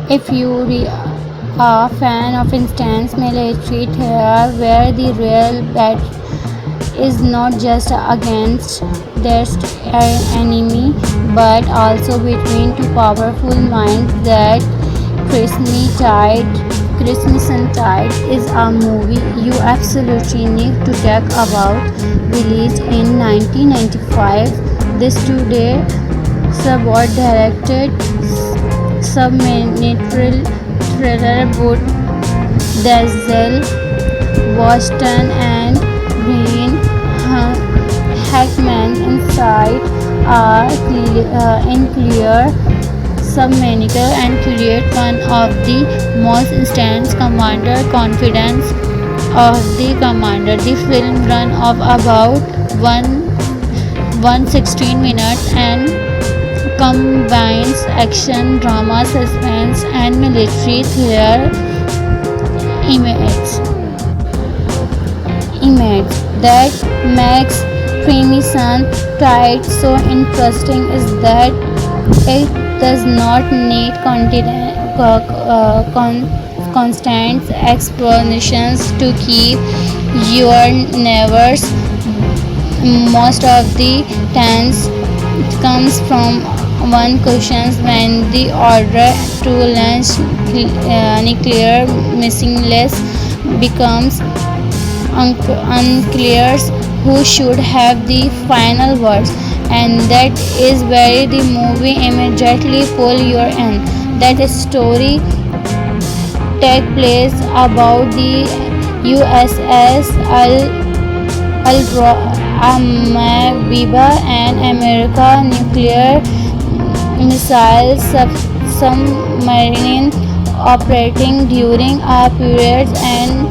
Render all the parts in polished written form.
If you are a fan of intense military thriller where the real battle is not just against their enemy but also between two powerful minds, that Crimson Tide is a movie you absolutely need to talk about. Released in 1995, this today subword-directed submarine thriller both Denzel Washington and Green Hackman inside are in clear submarine and create one of the most intense commander confidence of the commander. The film run of about 116 minutes and combines action, drama, suspense, and military thriller images. That makes Crimson Tide so interesting is that it does not need constant explanations to keep your nerves. Most of the tense comes from one question: when the order to launch nuclear missiles becomes unclear, who should have the final words, and that is where the movie immediately pull you in. That story take place about the USS Amoeba, an American nuclear missile submarine operating during a period and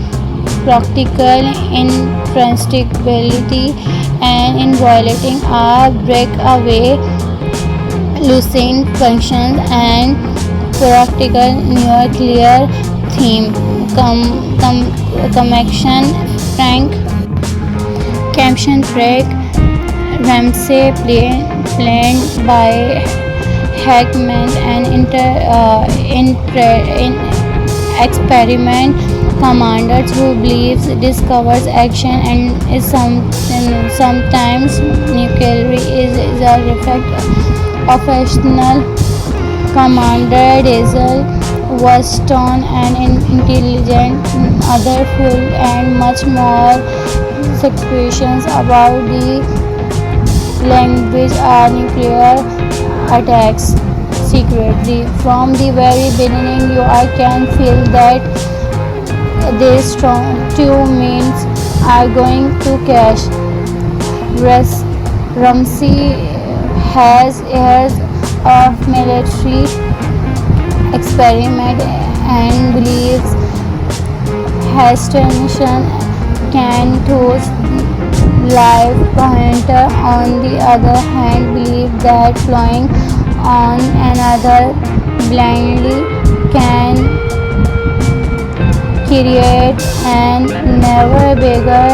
practical inflexibility and in violating a breakaway losing functions and practical nuclear theme. Commission Frank Ramsey, played by Hackman, and experiment commander who believes discovers action and is sometimes nuclear is a reflect operational commander Denzel Washington, and intelligent otherful and much more situations about the language are nuclear attacks secretly. From the very beginning, you can feel that these two men are going to clash. Ramsey has years of military experiment and believes Hastings can toast life. Hunter, on the other hand, believes that flying on another blindly can create and never bigger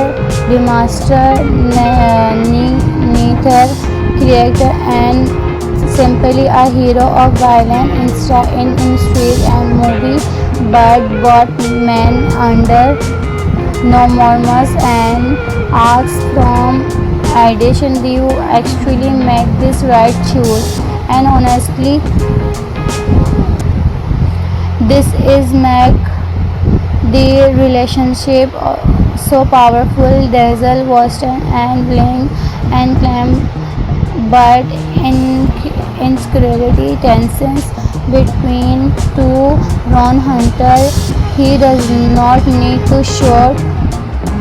disaster. Neither character and simply a hero of violence in street and movie, but both men under no morals and asks from addition do you actually make this right choice, and honestly this is make the relationship so powerful. Denzel Washington and Bling and Clem, but insecurity tensions between two. Ron Hunter, he does not need to show,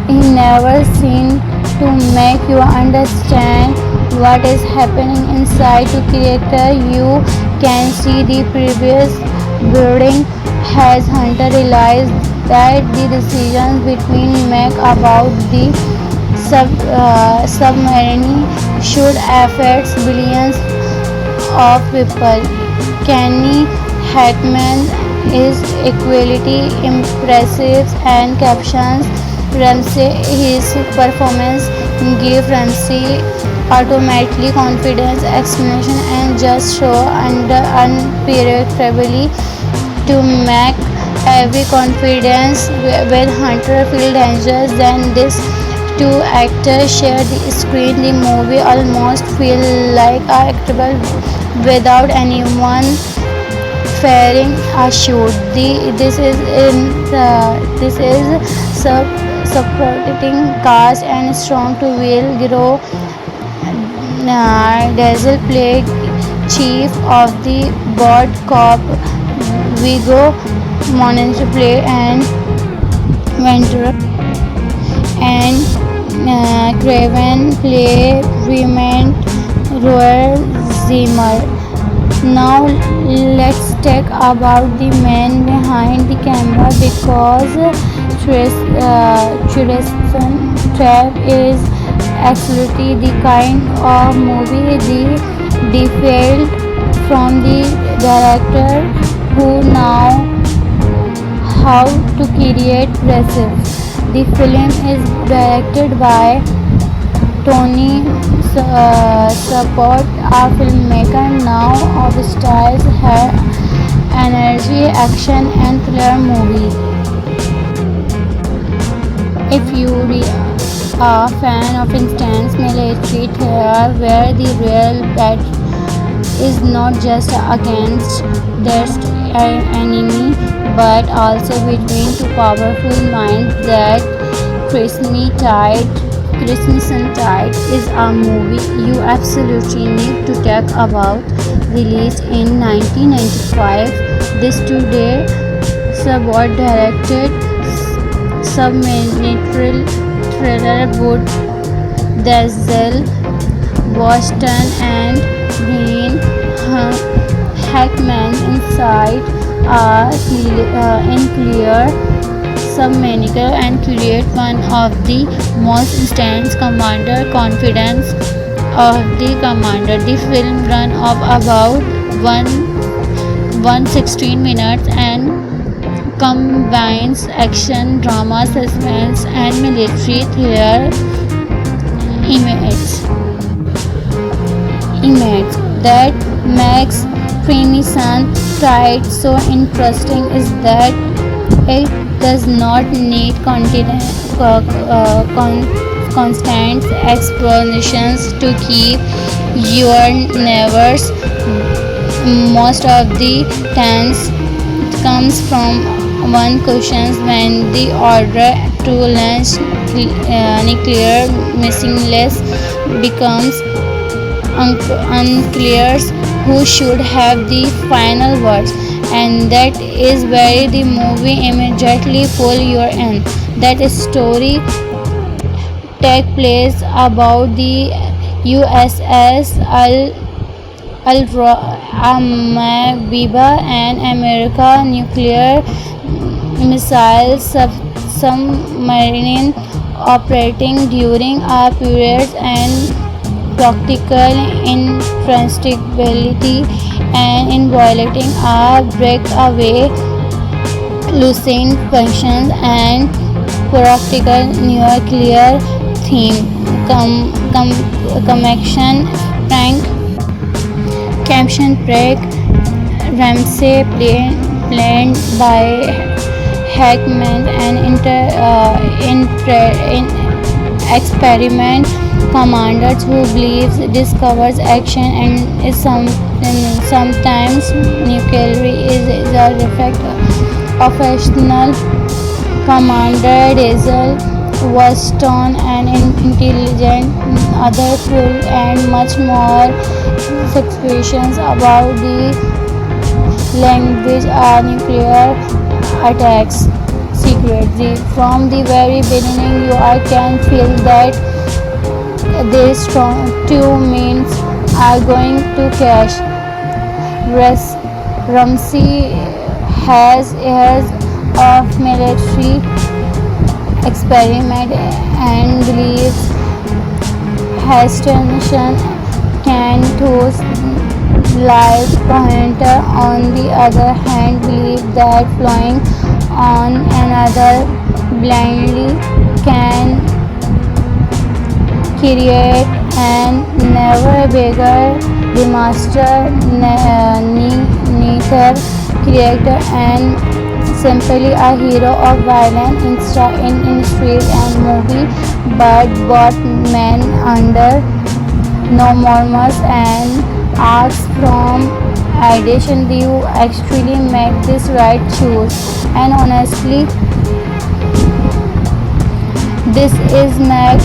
he never seen to make you understand what is happening inside the character. You can see the previous building has Hunter realized that the decisions between make about the submarine should affect billions of people. Kenny Hackman is equally impressive and captions Ramsey. His performance gave Ramsey automatically confidence, explanation, and just show under unpredictably to make every confidence with Hunter feel dangerous. Then these two actors share the screen. The movie almost feel like a actable without anyone fearing a shoot. This is supporting cast and strong to will grow. Dazzle played chief of the board cop. Vigo Mortensen play and Ventura and Craven play Raymond Roy Zimmer. Now let's talk about the man behind the camera because Tristan Trap is absolutely the kind of movie the default from the director who now how to create presses. The film is directed by Tony Support, a filmmaker now of stars her energy, action and thriller movies. If you are a fan of intense military thriller where the real battle is not just against their enemy but also between two powerful minds, that Crimson Tide is a movie you absolutely need to talk about. Released in 1995, this today Support directed submarine thriller Wood Dazzle Boston and Green Hackman inside in clear submarine and create one of the most intense commander confidence of the commander. The film run of about 116 minutes and combines action, drama, suspense and military thriller images that makes Crimson Tide so interesting is that it does not need constant explanations to keep your nerves. Most of the tense comes from one question: when the order to launch nuclear missiles becomes unclear, who should have the final words, and that is where the movie immediately pull you in. That story take place about the USS Amoeba and America nuclear missile submarine operating during a period and practical infrastructure and in violating a breakaway losing functions and practical nuclear theme connection Frank Caption Craig Ramsey played by Hackman and experiment commanders who believes discovers action and is sometimes nuclear is a effect. Professional commander Dazzle Washington and intelligent other full and much more suspicions about the language or nuclear attacks secretly. From the very beginning you can feel that these two men are going to clash. Ramsey has years of military experiment and believes Heston can toast live. Pointer on the other hand believes that flying on another blindly can create and never bigger disaster. Neither character and simply a hero of violence in street and movie, but both men under no murmurs and asks from addition. Do you actually make this right choice? And honestly, this is make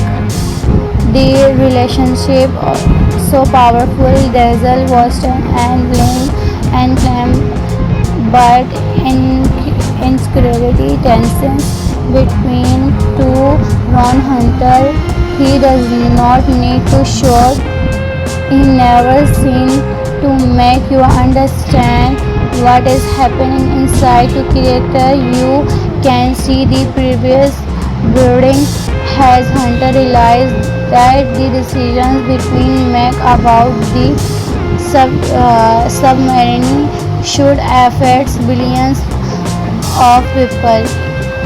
the relationship so powerful. Dazzle, Washington, and Blaine and Clem, but insecurity tensions between two. Ron Hunter, he does not need to show. He never seems to make you understand what is happening inside the character. You can see the previous brooding. Has Hunter realized that the decisions between make about the submarine should affect billions of people?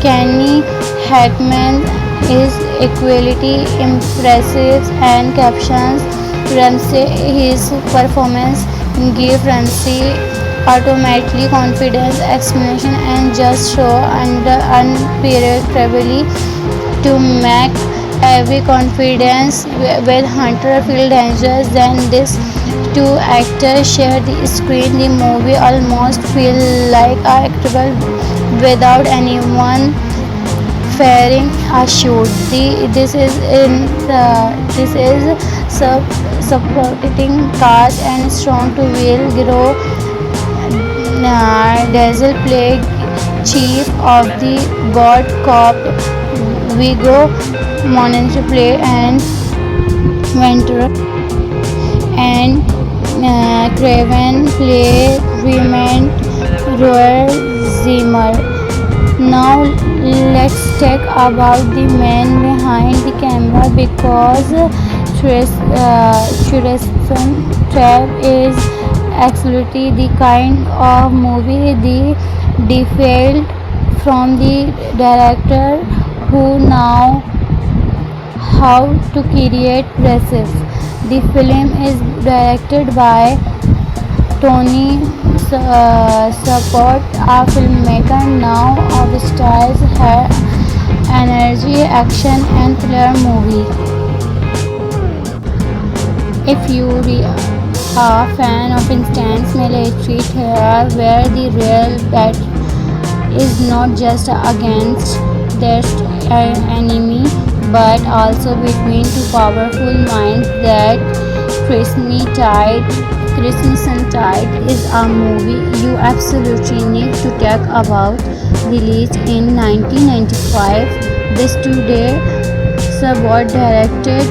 Kenny Hackman is equally impressive and captions Ramsey. His performance gave Ramsey automatically confidence, explanation, and just show under unpredictably to make every confidence with Hunter feel dangerous. Then these two actors share the screen. The movie almost feel like actable without anyone fearing a shoot. This is supporting cast and strong to will grow. Dazzle played chief of the God Cop. Viggo Mortensen played and Ventura, and Craven played Raymond Roy Zimmer. Now let's talk about the man behind the camera, because Tristan Trap is absolutely the kind of movie the default from the director who know how to create presses. The film is directed by Tony Support, a filmmaker now of stars her energy, action, and thriller movie. If you are a fan of intense military thriller where the real bat is not just against their enemy but also between two powerful minds, that Crimson Tide is a movie you absolutely need to talk about. Released in 1995, this two-day Support directed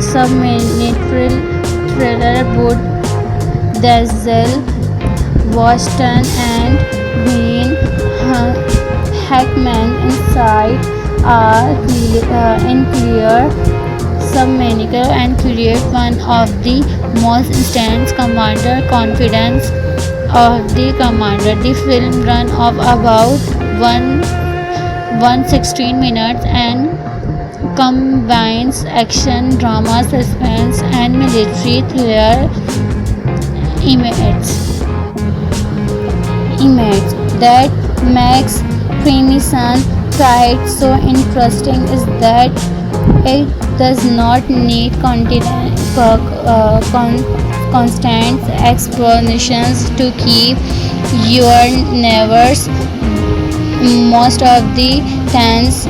submarine thriller both Dazzle, Washington, and Blaine Hackman inside in clear submarine and create one of the most intense commander confidence of the commander. The film run of about 116 minutes and combines action, drama, suspense, and military thriller images that makes Crimson Tide so interesting is that it does not need constant explanations to keep your nerves. Most of the tense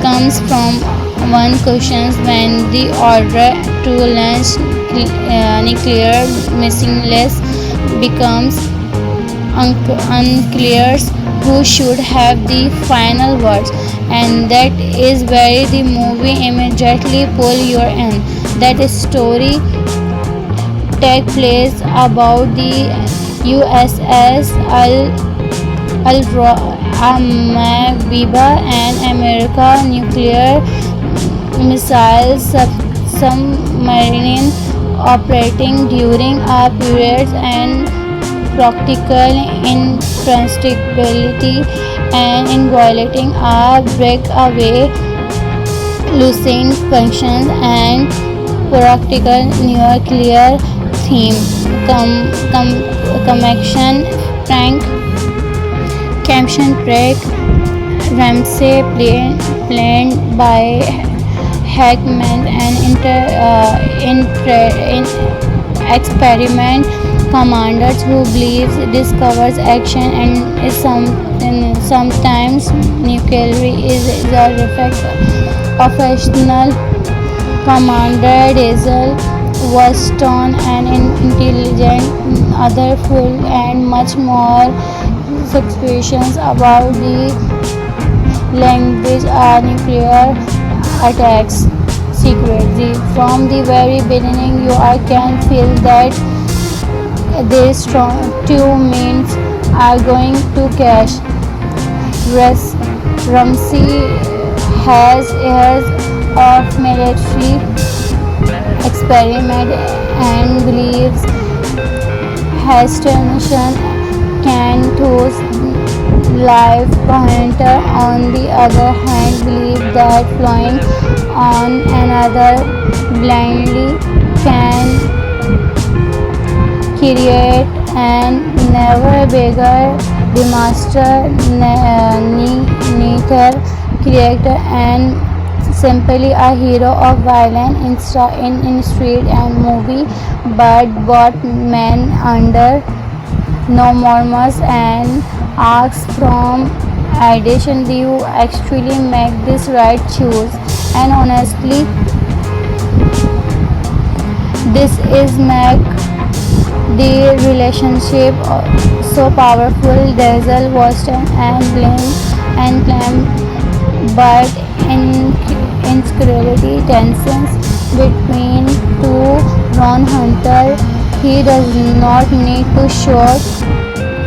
comes from one question: when the order to launch nuclear missiles becomes unclear, who should have the final words, and that is where the movie immediately pull you in. That story take place about the USS Al-Mabiba, and America nuclear missile submarine operating during a period and practical impracticability and in violating a breakaway losing functions and practical nuclear theme connection prank. Caption Trek Ramsey planned by Hackman and experiment commanders who believes discovers action and is sometimes nuclear is a effect. Professional Commander Diesel was stern and intelligent, otherful, and much more suspicions about the language or nuclear attacks secretly. From the very beginning, you can feel that these two men are going to clash. Ramsey has years of military experiment and believes Hastings can toast life. Hunter, on the other hand, believes that flying on another blindly can create and never bigger the master neither character and simply a hero of violence in street and movie, but both men under no norms and asks from addition do you actually make this right choice, and honestly this is make the relationship so powerful. Dazzle, Watson and Clem, but insecurity tensions between two. Ron Hunter, he does not need to shout.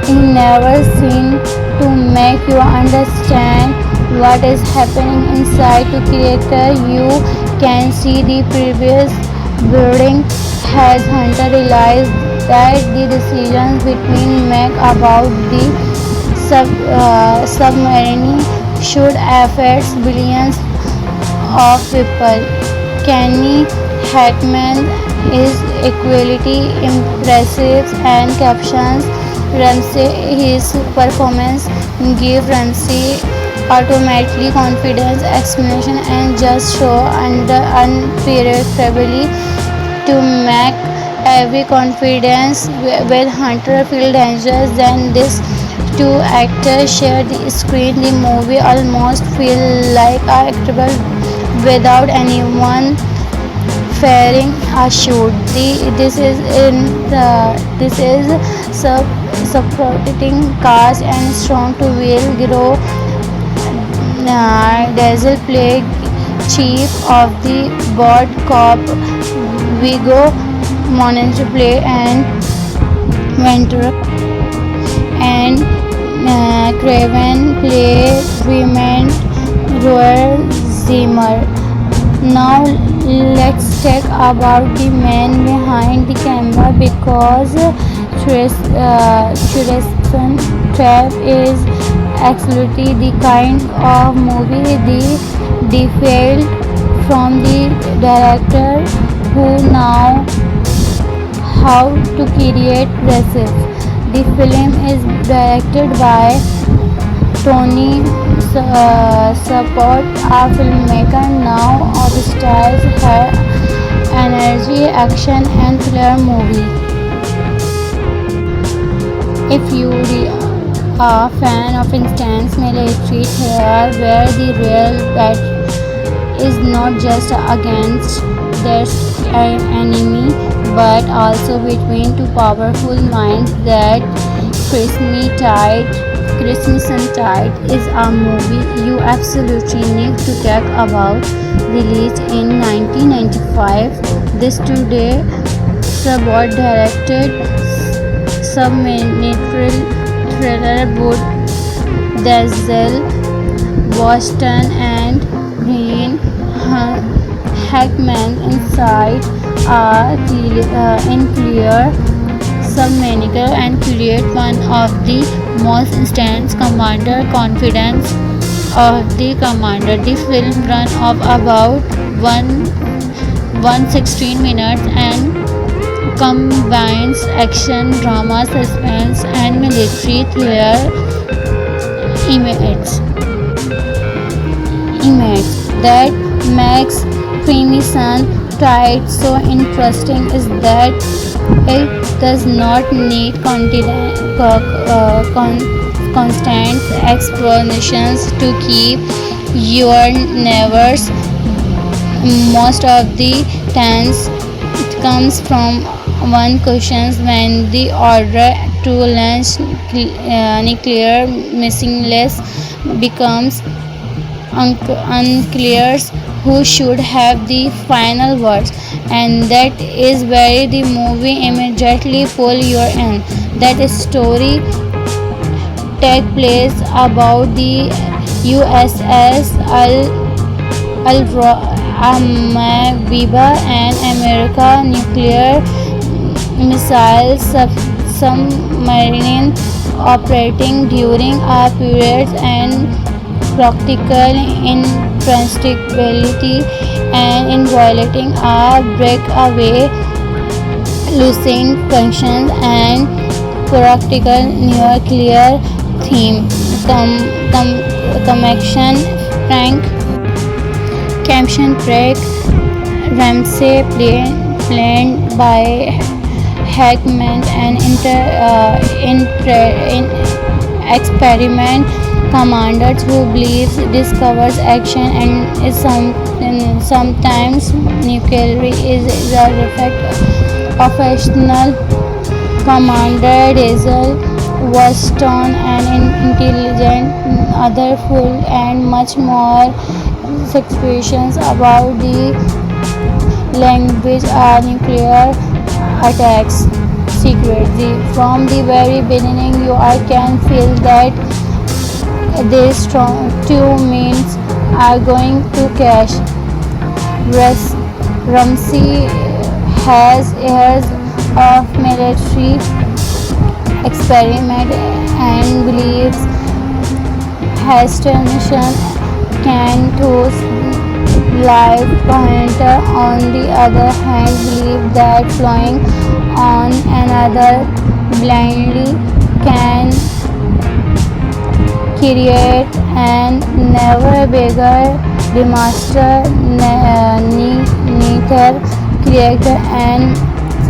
He never seems to make you understand what is happening inside the character. You can see the previous building has Hunter realized that the decisions between make about the submarine should affect billions of people. Kenny Hackman is equally impressive and captions Ramsey. His performance gives Ramsey automatically confidence, explanation, and just show unpredictably to make every confidence with Hunter feel dangerous. Then these two actors share the screen. The movie almost feels like a actable without anyone firing a shot. This is supporting cast and strong to will grow. Dazzle played chief of the board cop. Viggo Mortensen play and Ventura and Craven play women Roy Zimmer. Now let's talk about the man behind the camera because Tristan Trap is absolutely the kind of movie the failed from the director who now how to create recipes. The film is directed by Tony Support, a filmmaker now stars her energy, action, and thriller movie. If you are a fan of intense military thriller where the real battle is not just against their enemy but also between two powerful minds, that Crimson Tide is a movie you absolutely need to talk about. Released in 1995, this today Sabot directed submarine thriller both Dazzle, Boston and Green Hackman inside in clear submarine and create one of the most intense commander confidence of the commander. The film run of about 116 minutes and combines action, drama, suspense, and military thriller elements that makes Creamy Sun Tide so interesting is that it does not need constant explanations to keep your nerves. Most of the times it comes from one question when the order to launch nuclear missileless becomes unclear who should have the final words, and that is where the movie immediately pull you in. That story take place about the USS Al-Maviba, an American nuclear missile submarine operating during a period and practical impracticability and in violating a breakaway losing functions and practical nuclear theme. Commission Frank Caption Craig Ramsey played by Hackman and experiment commanders who believes discovers action and is sometimes nuclear is a effect. Professional Commander Diesel was stern and intelligent, otherful and much more situations about the language are nuclear attacks secretly. From the very beginning, you can feel that these two means are going to clash. Ramsey has years of military experiment and believes Hastings can toast life. Pointer, on the other hand, believe that flying on another blindly can create and never bigger remaster neither character and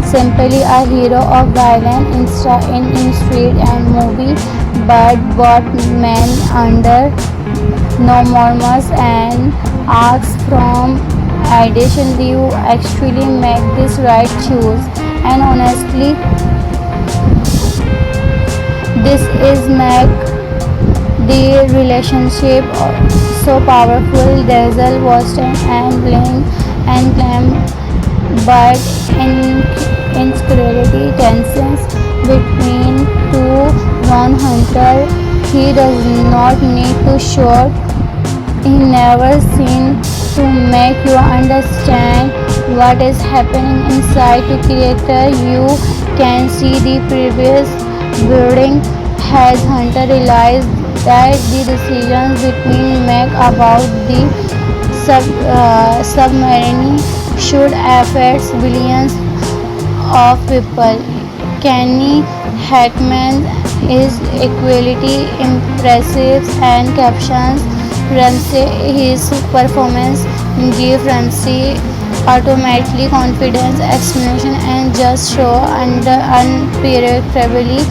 simply a hero of violence in street and movie, but both men under enormous and asks from addition you actually make this right choice, and honestly this is make the relationship so powerful. Denzel Washington and Blaine and Clem, but insecurity tensions between two. Ron Hunter, he does not need to shout. He never seen to make you understand what is happening inside the character. You can see the previous building has Hunter realized that the decisions between make about the submarine should affect billions of people. Kenny Hackman is equally impressive and captions Ramsey. His performance gives Ramsey automatically confidence, explanation, and just show under unpredictably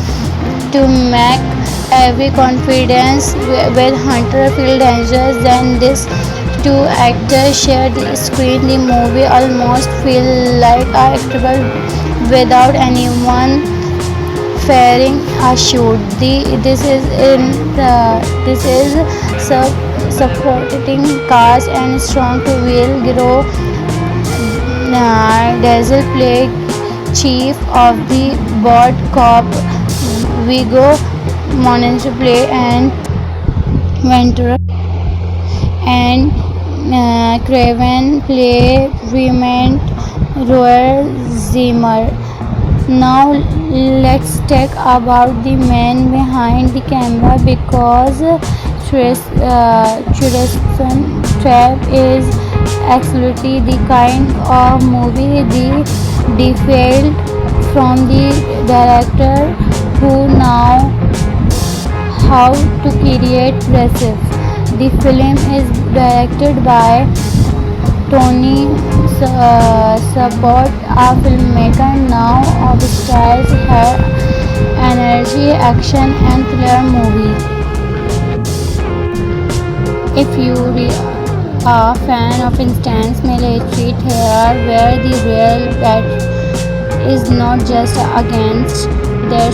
to make every confidence with Hunter feel dangerous. Then these two actors share the screen. The movie almost feels like a actable without anyone firing a shoot. This is supporting cast and strong to will grow. Diesel played chief of the board cop. Viggo Mortensen play and Ventura and Craven play Remand Roy Zimmer. Now let's talk about the man behind the camera, because Tristan Trap is absolutely the kind of movie the default from the director who know how to create recipes. The film is directed by Tony Support, a filmmaker now of stars her energy, action, and thriller movies. If you're a fan of intense military thriller where the real battle is not just against their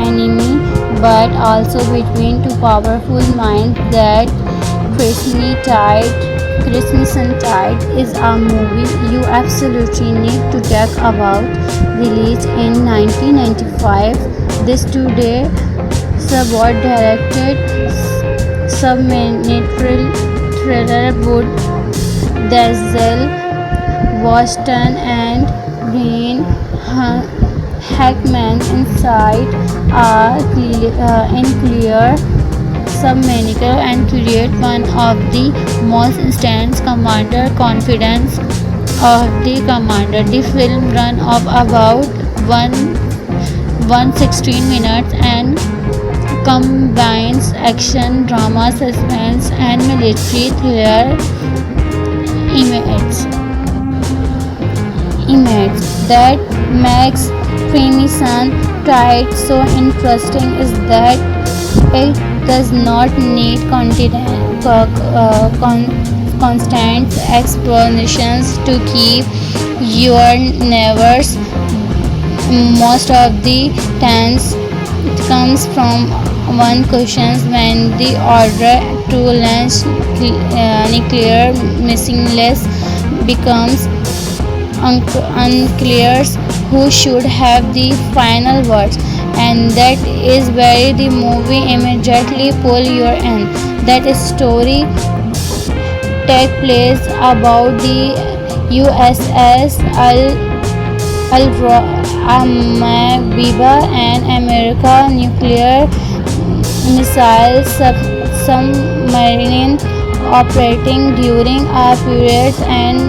enemy but also between two powerful minds, that Crimson Tide is a movie you absolutely need to talk about. Released in 1995, this today Sabot directed submarine thriller would Denzel Washington and Gene Hackman inside in clear submarine and create one of the most intense commander confidence of the commander. The film run of about 116 minutes and combines action, drama, suspense, and military thriller elements that makes Crimson Tide so interesting is that it does not need constant explanations to keep your nerves. Most of the tense comes from one question: when the order to launch nuclear missiles becomes unclear, who should have the final words, and that is where the movie immediately pull you in. That story take place about the USS Al-Mabiba, an American nuclear missile submarine operating during a period and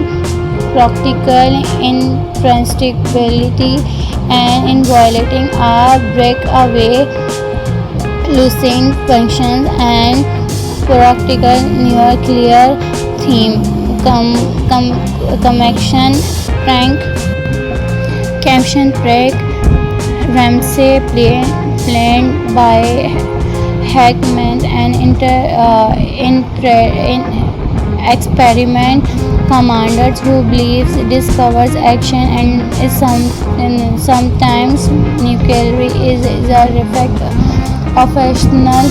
practical impracticability and in violating a breakaway losing functions and practical nuclear theme Caption Prank Ramsey played by Hackman and experiment commanders who believes discovers action and is sometimes nuclear is a effect of professional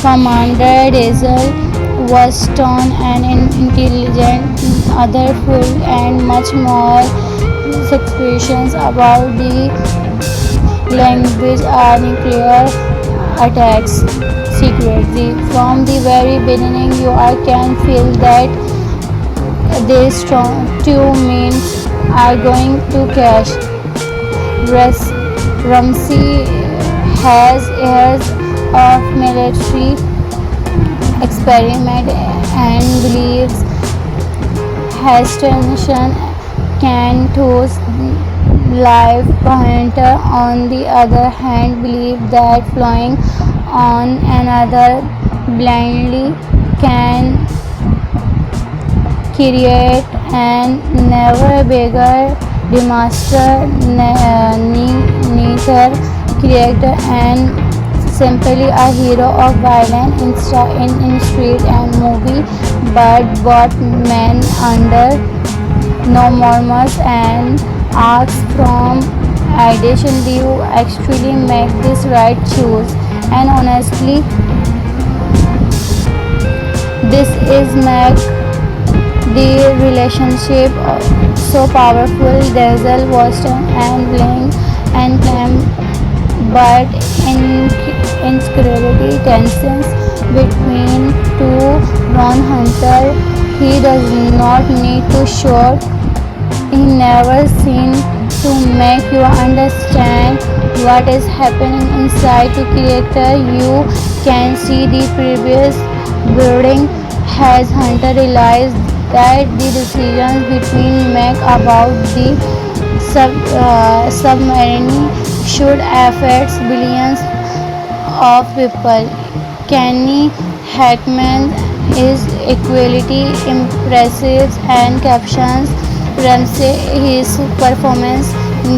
commander Denzel Washington and intelligent other full and much more suspicions about the language or nuclear attacks secretly. From the very beginning, you can feel that these two men are going to clash. Ramsey has years of military experiment and believes Heston can toast live pointer. On the other hand, believe that flying on another blindly can create and never bigger remaster neither character and simply a hero of violence in street and movie, but both men under no murmurs and asks from addition, do you actually make this right choice? And honestly, this is make the relationship so powerful. Denzel Washington and Bling and Clem, but incredibly tensions between two. Ron Hunter, he does not need to shout. He never seems to make you understand what is happening inside the character. You can see the previous building has Hunter realized that the decisions between make about the submarine should affect billions of people. Kenny Hackman is equally impressive and captions Ramsey. His performance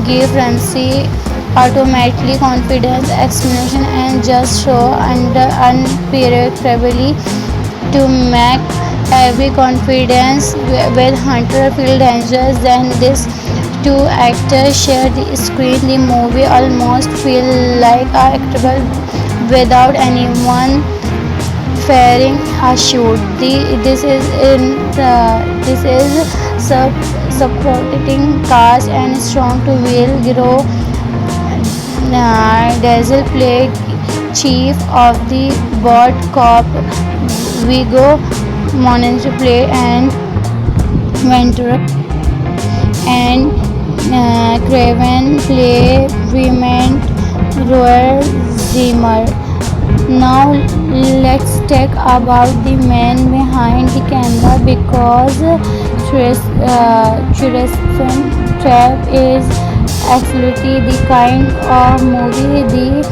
gave Ramsey automatically confidence, explanation, and just show under unpredictably to make every confidence with Hunter feel dangerous. Then these two actors share the screen. The movie almost feel like a actable without anyone fearing a shoot. This is supporting cast and strong to will grow. Dazzle played chief of the board cop. Vigo Mortensen played and Ventura, and Craven played Raymond Roy Zimmer. Now let's talk about the man behind the camera, because Tristan Trap is absolutely the kind of movie the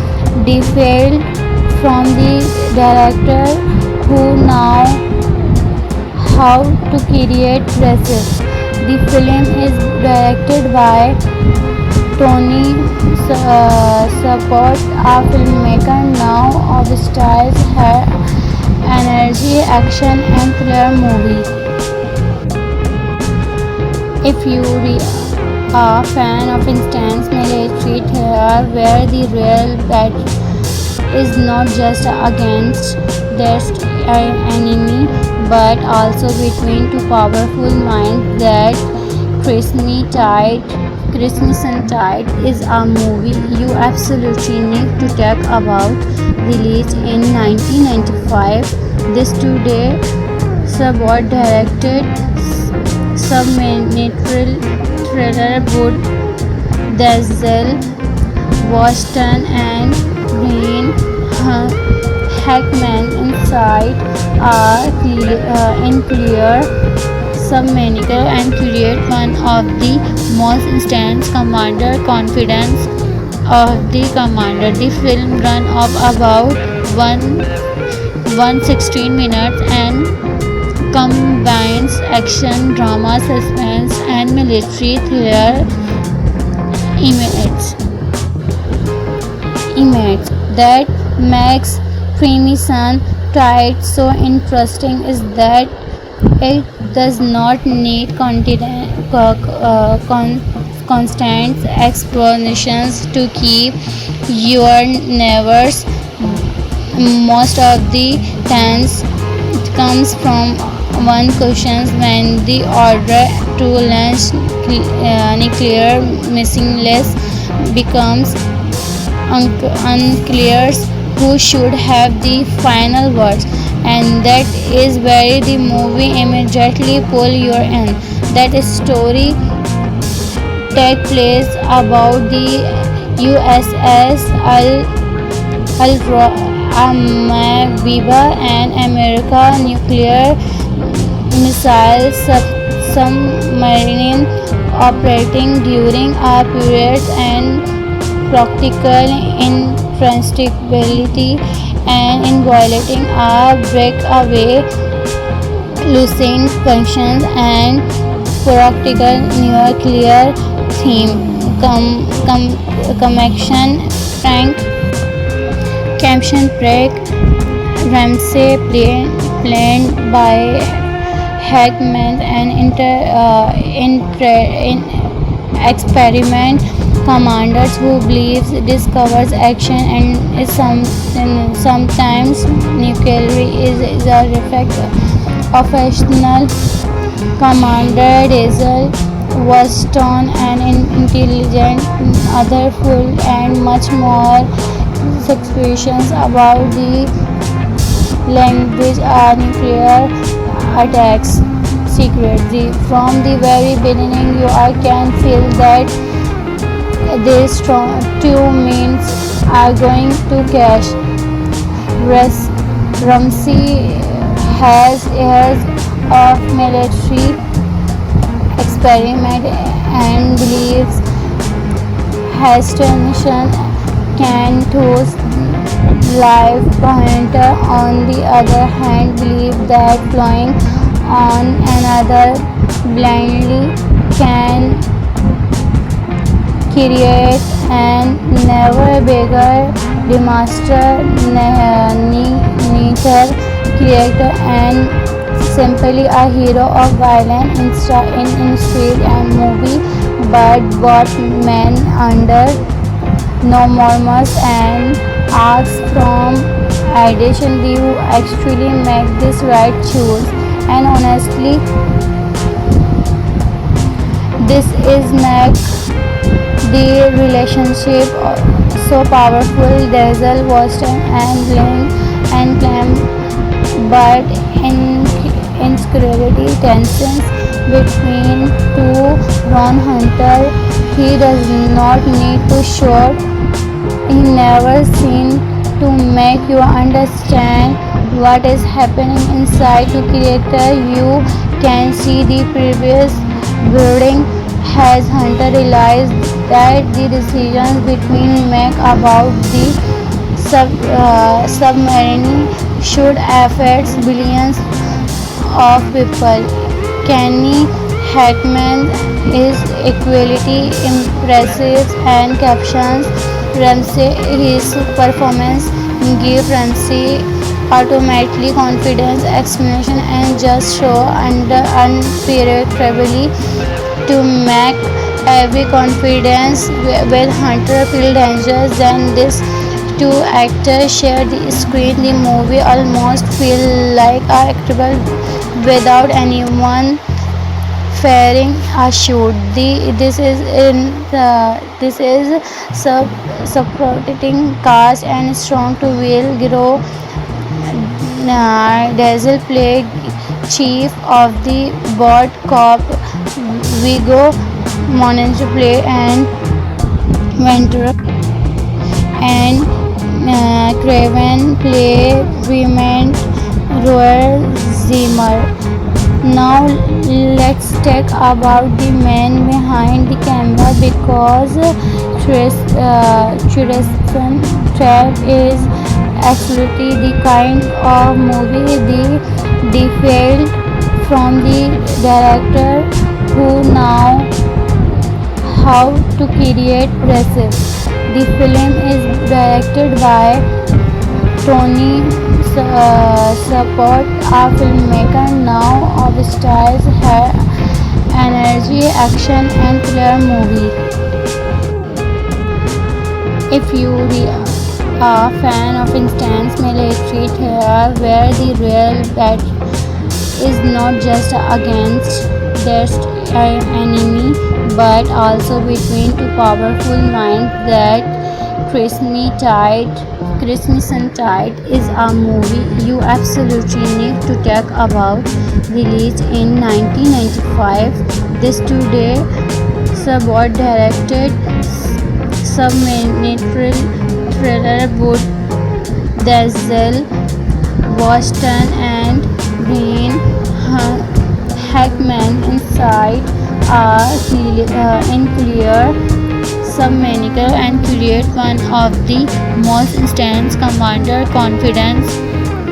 defiled from the director who now how to create dresses. The film is directed by Tony Support, a filmmaker now of styles her energy, action, and thriller movie. If you are a fan of intense military thriller where the real battle is not just against their enemy but also between two powerful minds, that Crimson Tide is a movie you absolutely need to talk about. Released in 1995, this two-day Sabot directed submarine thriller would Denzel Washington and Gene Hackman inside in clear submarine and create one of the most intense commander confidence of the commander. The film run of about 116 minutes and combines action, drama, suspense, and military thriller elements. That makes Crimson Tide so interesting is that it does not need constant explanations to keep your nerves. Most of the tense comes from one question: when the order to launch nuclear missiles becomes unclear, who should have the final words, and that is where the movie immediately pull you in. That story take place about the USS Amoeba, an American nuclear missile submarine operating during a period and practical inflexibility and in violating a breakaway losing functions and practical nuclear theme. Caption Frank Ramsey played by Hackman, an experiment commander who believes discovers action and is sometimes nuclear is a effect of fictional commander Denzel Washington, an intelligent, otherful, and much more suspicions about the language of nuclear attacks secretly. From the very beginning, you can feel that these two men are going to clash. Ramsey has years of military experiment and believes hesitation can those live pointer on the other hand believe that flying on another blindly can create and never bigger demaster neither creator and simply a hero of violence in street and movie but both men under no murmurs and asks from addition do you actually make this right choice and honestly this is make the relationship so powerful Denzel Washington and Clem but insecurity tensions between two Ron Hunter he does not need to shout he never seen to make you understand what is happening inside the character you can see the previous building has Hunter realized that the decisions between make about the submarine should affect billions of people. Kenny Hackman is equally impressive and captions Ramsey his performance give Ramsey automatically confidence explanation and just show under unpredictably to make every confidence with Hunter feel dangerous then these two actors share the screen the movie almost feel like a actable without anyone fearing a shoot this is supporting cast and strong to will grow Dazzle played chief of the board cop Vigo Mortensen played and Ventura and Craven played Raymond Roy Zimmer. Now let's talk about the man behind the camera because Tristan Trap is absolutely the kind of movie the failed from the director who now how to create presses. The film is directed by Tony Support, a filmmaker now of styles her energy, action and thriller movie. If you are a fan of intense military thriller where the real battle is not just against their enemy but also between two powerful minds that Crimson Tide is a movie you absolutely need to talk about. Released in 1995, this two-day subword-directed submarine thriller would Denzel Washington and Gene Hackman inside in clear submarine and create one of the most intense commander confidence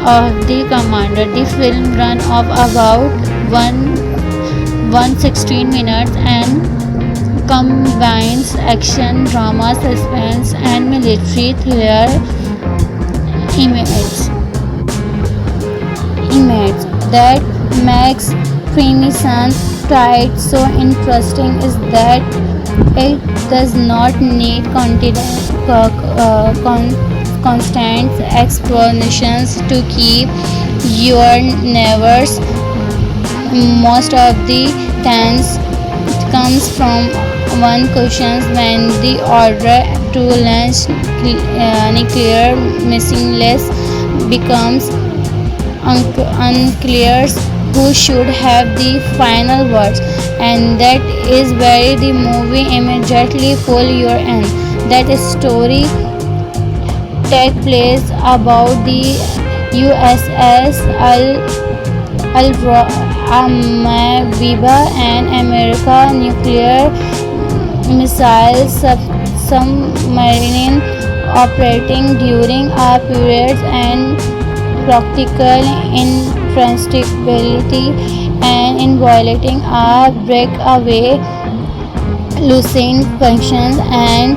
of the commander. The film run of about 116 minutes and combines action, drama, suspense and military thriller images that makes Crimson Tide so interesting is that it does not need constant explanations to keep your nerves. Most of the tense comes from one question when the order to launch nuclear missiles becomes unclear who should have the final words, and that is where the movie immediately pull your in. That story take place about the USS Amoeba and American nuclear missile submarine operating during a period and practical infrastructure and in violating a breakaway losing functions and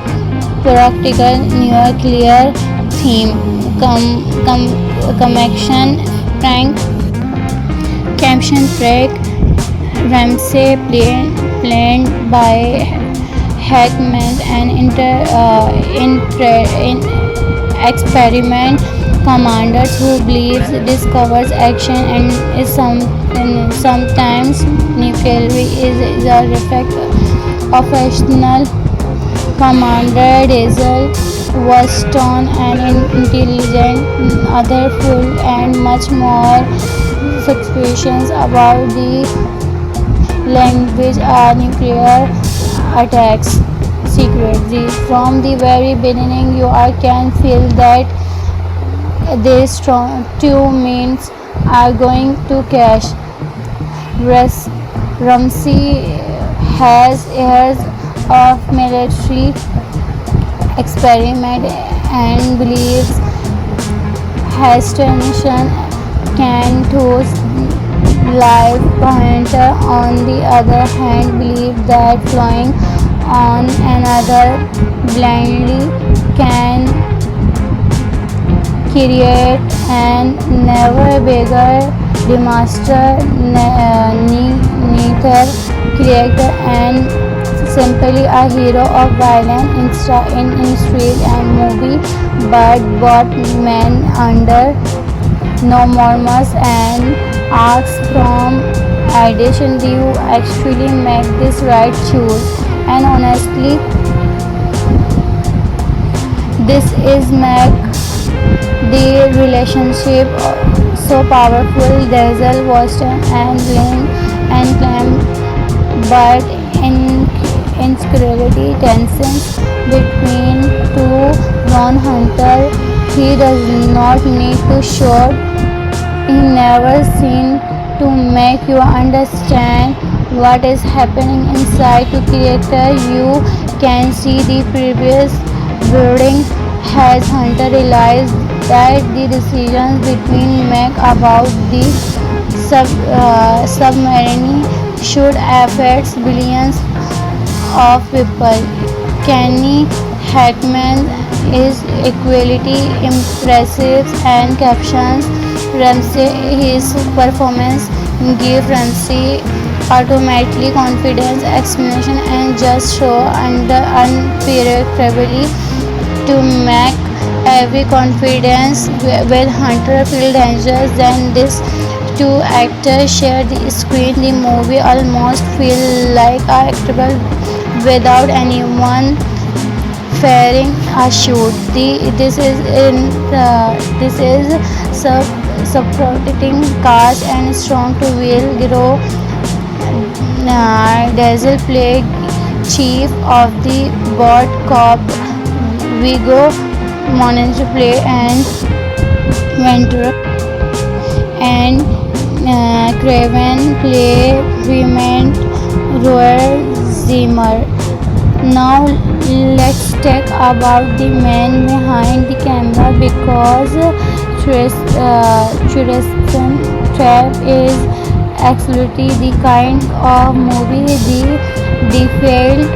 practical nuclear theme connection prank caption prank Ramsey planned by Hackman and experiment commanders who believes discovers action and is sometimes nuclear is a effect operational commander Diesel was stern and intelligent, otherful and much more suspicions about the language are nuclear attacks secretly. From the very beginning, you can feel that these two means are going to clash. Ramsey has years of military experiment and believes Hastings can toast life. Pointer, on the other hand, believes that flying on another blindly can create and never bigger remaster neither character and simply a hero of violence in street and movie but both men under no mormons and asks from addition do you actually make this right choice and honestly this is make the relationship so powerful. Diesel, Watson and Clem but insecurity tensions between two. Ron Hunter, he does not need to shout. He never seen to make you understand what is happening inside to character. You can see the previous building has Hunter realized that the decisions between make about the submarine should affect billions of people. Kenny Hackman is equally impressive and captions Ramsey. His performance give Ramsey automatically confidence, explanation and just show under unpredictably to make every confidence with Hunter feel dangerous. Then these two actors share the screen. The movie almost feel like a actable without anyone firing a shoot. This is supporting cast and strong to will grow. Diesel played chief of the board cop. Viggo Mortensen play and Ventura and Craven play Clement Roy Zimmer. Now let's talk about the man behind the camera because Tristan Trap is absolutely the kind of movie the failed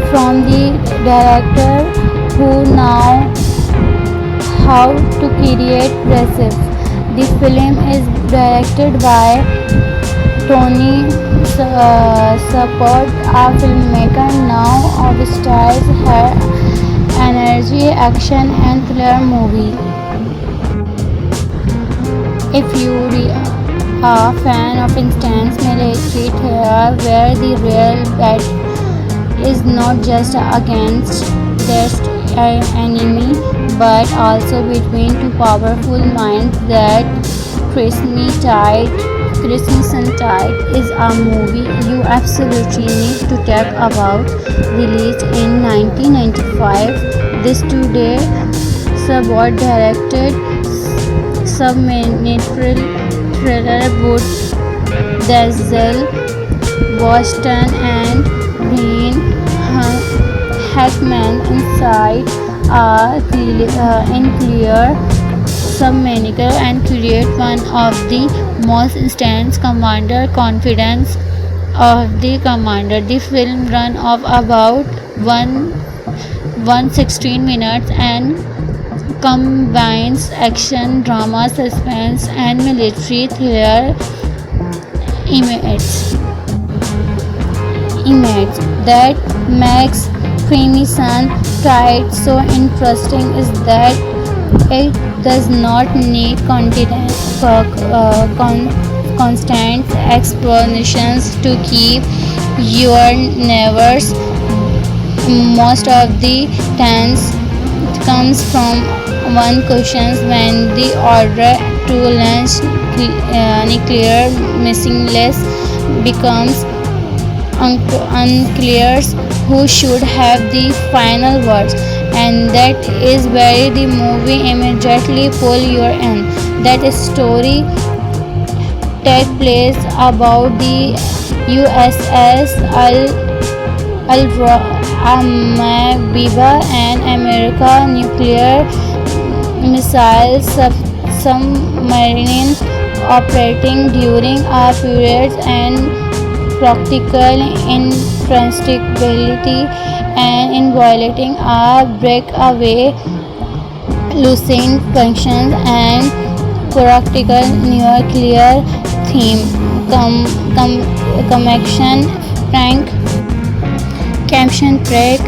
from the director who now how to create recipes. The film is directed by Tony Support, a filmmaker now of stars her energy, action and thriller movie. If you are a fan of intense military thriller where the real battle is not just against their enemy but also between two powerful minds, that Crimson Tide is a movie you absolutely need to talk about. Released in 1995, this two-day Support directed submarine thriller would Denzel Washington and Gene Hackman inside in clear submechanical and create one of the most intense commander confidence of the commander. The film run of about 116 minutes and combines action, drama, suspense, and military thriller elements. That makes Creamy Sun Tide so interesting is that it does not need constant explanations to keep your nerves. Most of the tense comes from one question when the order to launch nuclear missiles becomes unclear who should have the final words, and that is where the movie immediately pull you in. That story take place about the USS Amoeba and America nuclear missile submarine operating during a period and practical impracticability and in violating a breakaway losing functions and practical nuclear theme connection Frank Caption Craig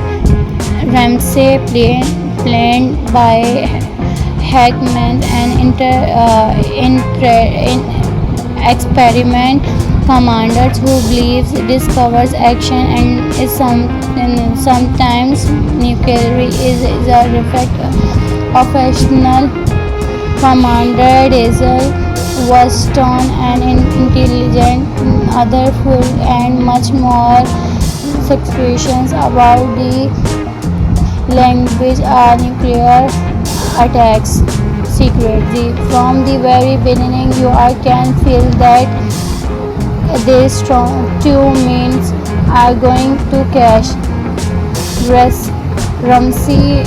Ramsey played by Hackman and experiment commanders who believes discovers action and is sometimes nuclear is a reflect operational commander Diesel was stern and intelligent, otherful and much more situations about the language are nuclear attacks secretly. From the very beginning you can feel that these two men are going to clash. Ramsey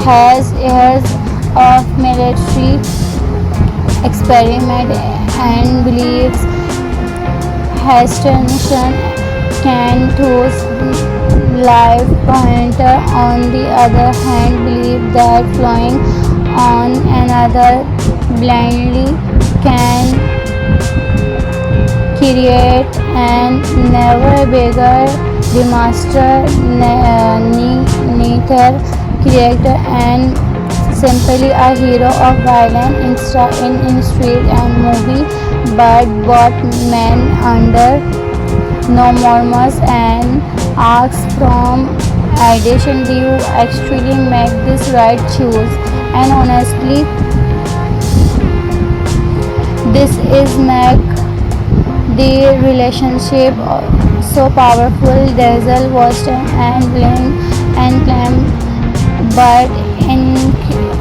has years of military experiment and believes Heston can toast live pointer. On the other hand, believe that flying on another blindly can create and never beggar the master neither character and simply a hero of violence in street and movie, but both men under no murmurs and asks from addition do you actually make this right choice, and honestly this is make the relationship so powerful. Diesel Washington and Blaine and Clem, but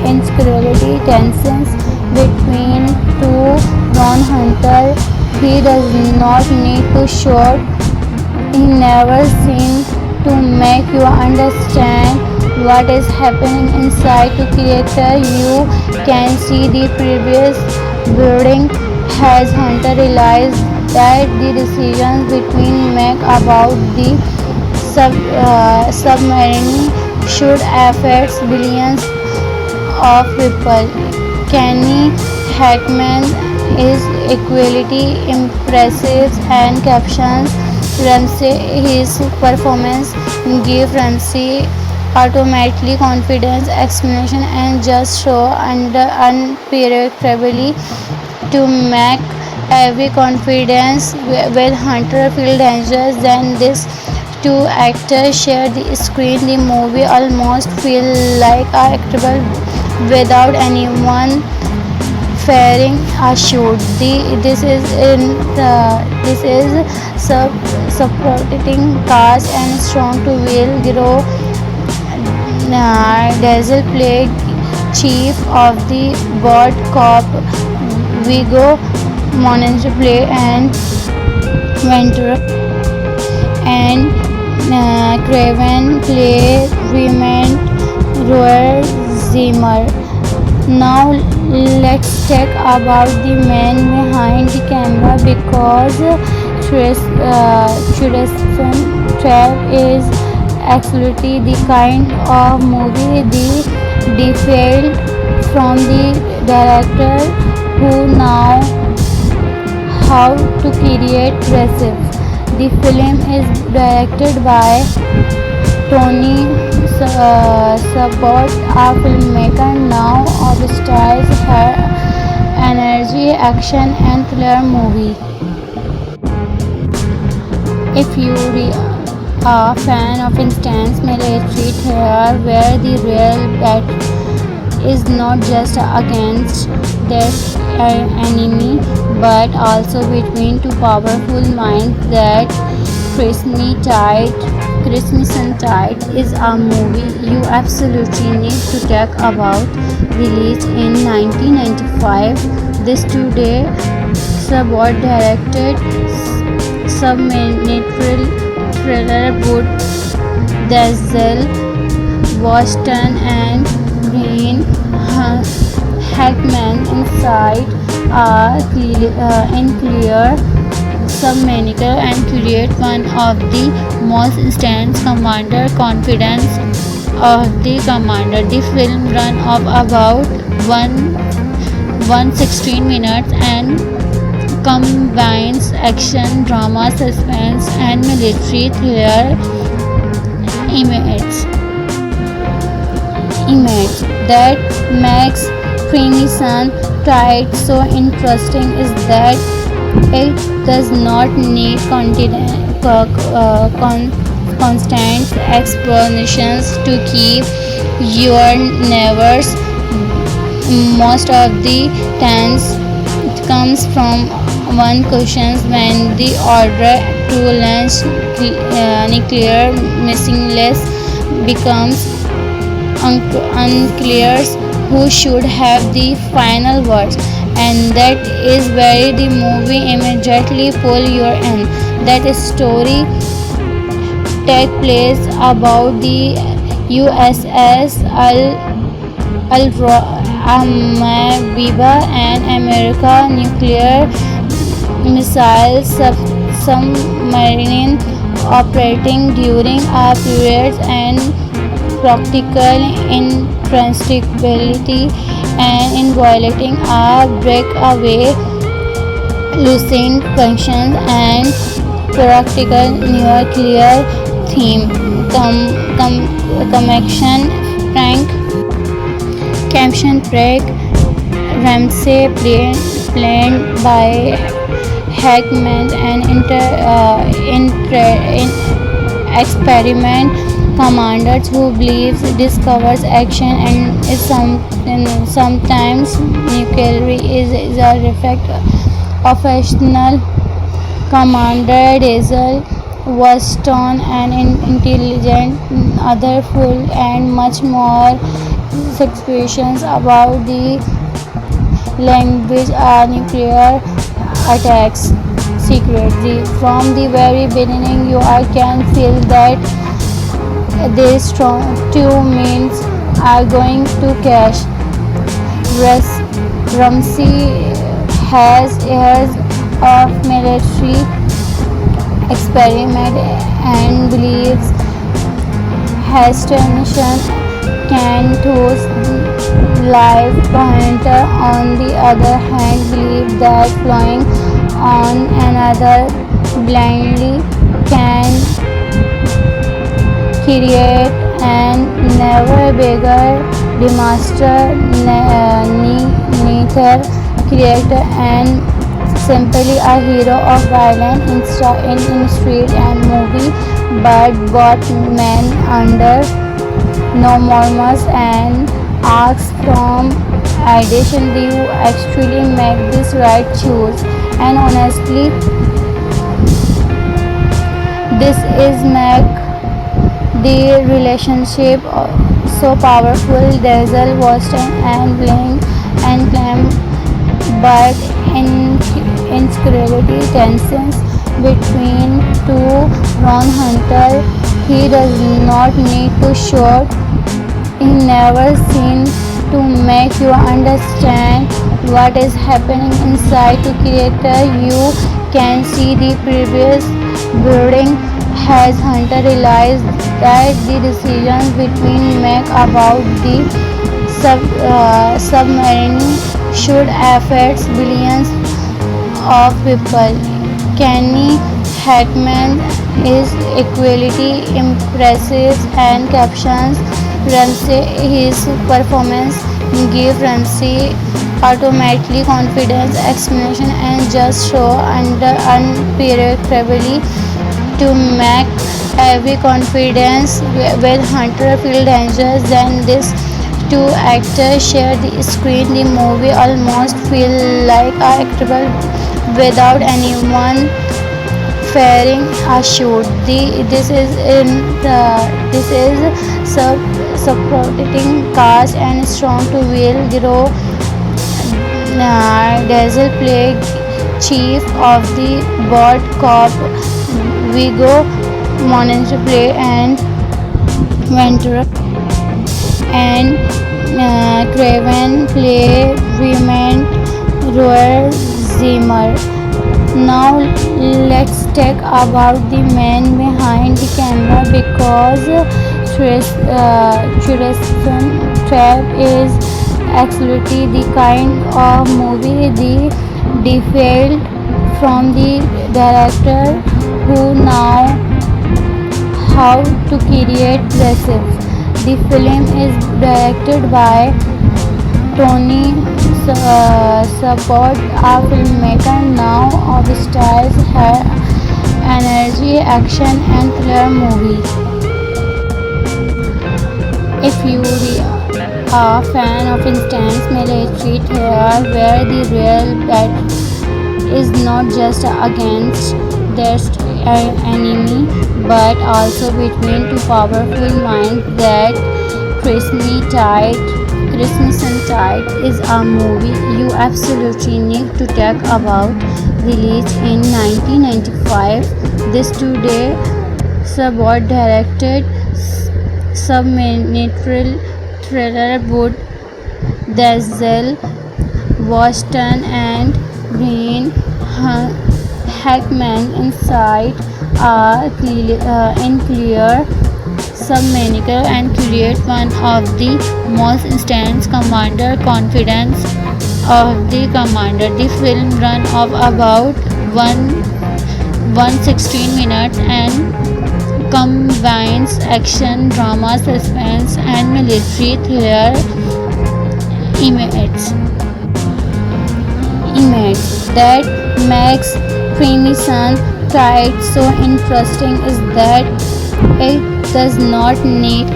insecurity tensions between two. Ron Hunter, he does not need to shout. He never seems to make you understand what is happening inside the character. You can see the previous building has Hunter realized that the decisions between make about the submarine should affect billions of people. Kenny Hackman is equally impressive and captions Ramsey. His performance gives Ramsey automatically confidence, explanation, and just show unpredictably to make every confidence with Hunter feel dangerous. Then these two actors share the screen. The movie almost feels like a actable without anyone firing a shoot. This is supporting cast and strong to will grow. Diesel played chief of the board cop. Viggo Mortensen play and Ventura and Craven Clay remained Roy Zimmer. Now let's talk about the man behind the camera because Tristan Trap is absolutely the kind of movie the defiled from the director who now how to create recipes. The film is directed by Tony Sabot, a filmmaker now of stars her energy, action, and thriller movie. If you are a fan of intense military thriller where the real battle is not just against their enemy but also between two powerful minds, that Crimson Tide is a movie you absolutely need to talk about. Released in 1995, this today Sabot directed submarine thriller Wood Denzel Washington and Green Hackman inside in clear submariner and create one of the most intense commander confidence of the commander. The film run of about 116 minutes and combines action, drama, suspense, and military thriller image that makes Crimson Tide so interesting is that it does not need constant explanations to keep your nerves. Most of the tense comes from one question: when the order to launch nuclear missiles becomes unclear, who should have the final words, and that is where the movie immediately pull you in. That story take place about the USS Almaviva and America nuclear missile submarine operating during a period and practical intractability and in violating a breakaway losing functions and practical nuclear theme Caption Frank Ramsey played by Hackman and experiment commanders who believes discovers action and is sometimes nuclear is a effect of fictional commander Denzel Washington and intelligent other full and much more situations about the language nuclear attacks secretly. From the very beginning, you can feel that these two men are going to clash. Ramsey has years of military experiment and believes Heston can toss life. Hunter, on the other hand, believes that flying on another blindly can create and never bigger disaster. Neither character and simply a hero of violence in street and movie, but both men under no morals and asks from addition, do you actually make this right choice? And honestly, this is make the relationship so powerful. Denzel Washington and Bling and Clem, but insecurity tensions between two Ron Hunter He does not need to shout. He never seems to make you understand what is happening inside. To creator, you can see the previous building. Has Hunter realized that the decisions between make about the submarine should affect billions of people? Kenny Hackman is equally impressive and captions Ramsey. His performance gave Ramsey automatically confidence, explanation, and just show under unpredictably to make every confidence with Hunter feel dangerous. Then these two actors share the screen. The movie almost feel like a actable without anyone faring a shoot. This is supporting cast and strong to will grow. Dazzle play chief of the board cop. Vigo Mortensen play and Ventura and Craven play Raymond Roy Zimmer. Now let's talk about the man behind the camera, because Tristan Trap is absolutely the kind of movie the default from the director who now how to create recipes. The film is directed by Tony Support, a filmmaker now of styles her energy, action, and thriller movies. If you are a fan of intense military thriller where the real bad is not just against their enemy but also between two powerful minds, that Crimson Tide is a movie you absolutely need to talk about. Released in 1995, this today Sabot directed submarine thriller would Denzel Washington and Green Hackman inside a clear submarine and create one of the most intense commander confidence of the commander. The film run of about 116 minutes and combines action, drama, suspense, and military thriller image that makes Crimson Tide so interesting is that it does not need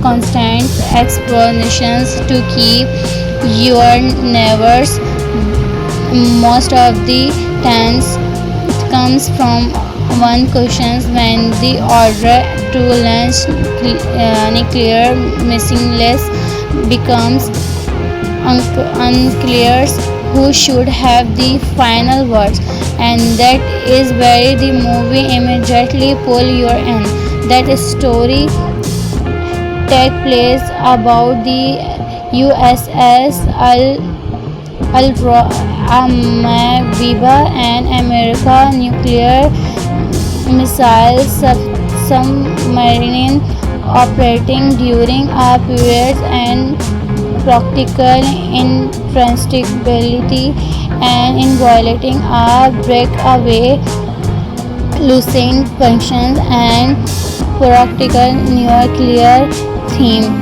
constant explanations to keep your nerves. Most of the tense comes from one question: when the order to launch nuclear missiles becomes unclear, who should have the final words, and that is where the movie immediately pull you in. That story take place about the USS Almaviva, an American nuclear missile submarine operating during a period and practical intractability and in violating a breakaway losing functions and practical nuclear theme.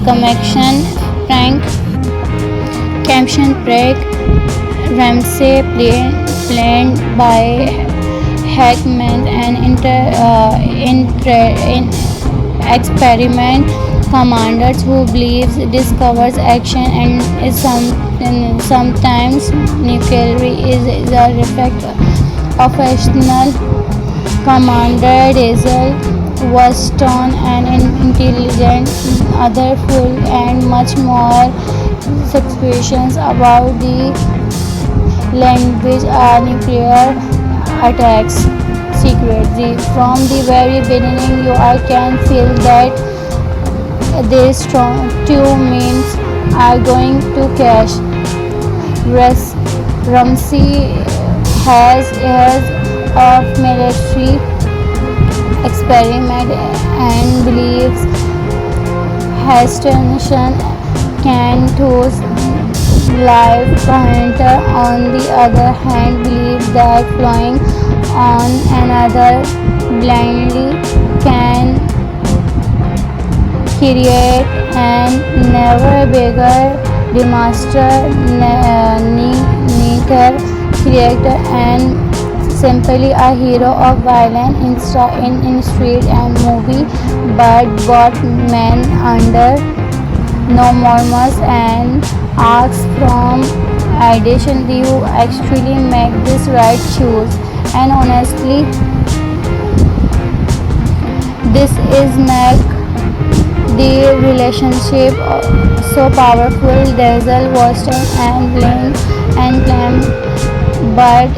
Connection Frank Caption Craig Ramsey played by Hackman and experiment commanders who believes discovers action and is sometimes nuclear is a effect of professional commander Dazzle Washington and intelligent other full and much more suspicions about the language nuclear attacks secretly. From the very beginning, I can feel that these two means are going to clash. Ramsey has years of military experiment and believes Hestination can toast life. Hunter, on the other hand, believes that flying on another blindly can create and never bigger remaster neither character and simply a hero of violence in street and movie, but both men under no mormons and asks from addition do you actually make this right choice, and honestly this is make the relationship so powerful. Dazzle, Washington and Blaine and Clem, but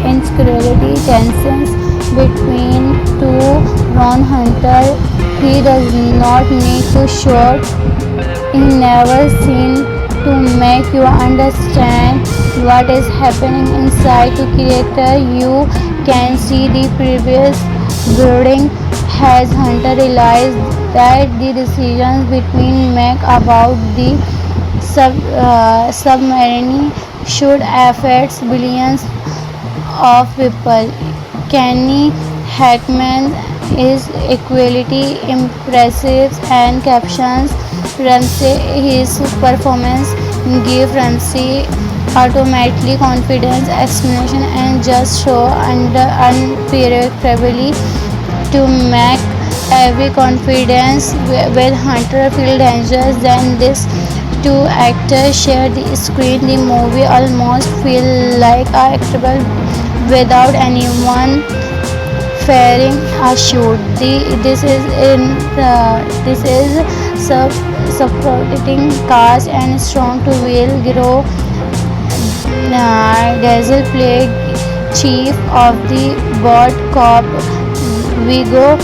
insecurity tensions between two. Ron Hunter, he does not need to shout, he never seen to make you understand what is happening inside the character. You can see the previous building has Hunter realized that the decisions between make about the submarine should affect billions of people. Kenny Hackman is equally impressive and captions Ramsey. His performance gave Ramsey automatically confidence, explanation, and just show under unpredictably to make every confidence with Hunter feel dangerous. Then these two actors share the screen. The movie almost feel like a actable without anyone faring a shoot. This is supporting cast and strong to will grow. Dazzle played chief of the board cop. Viggo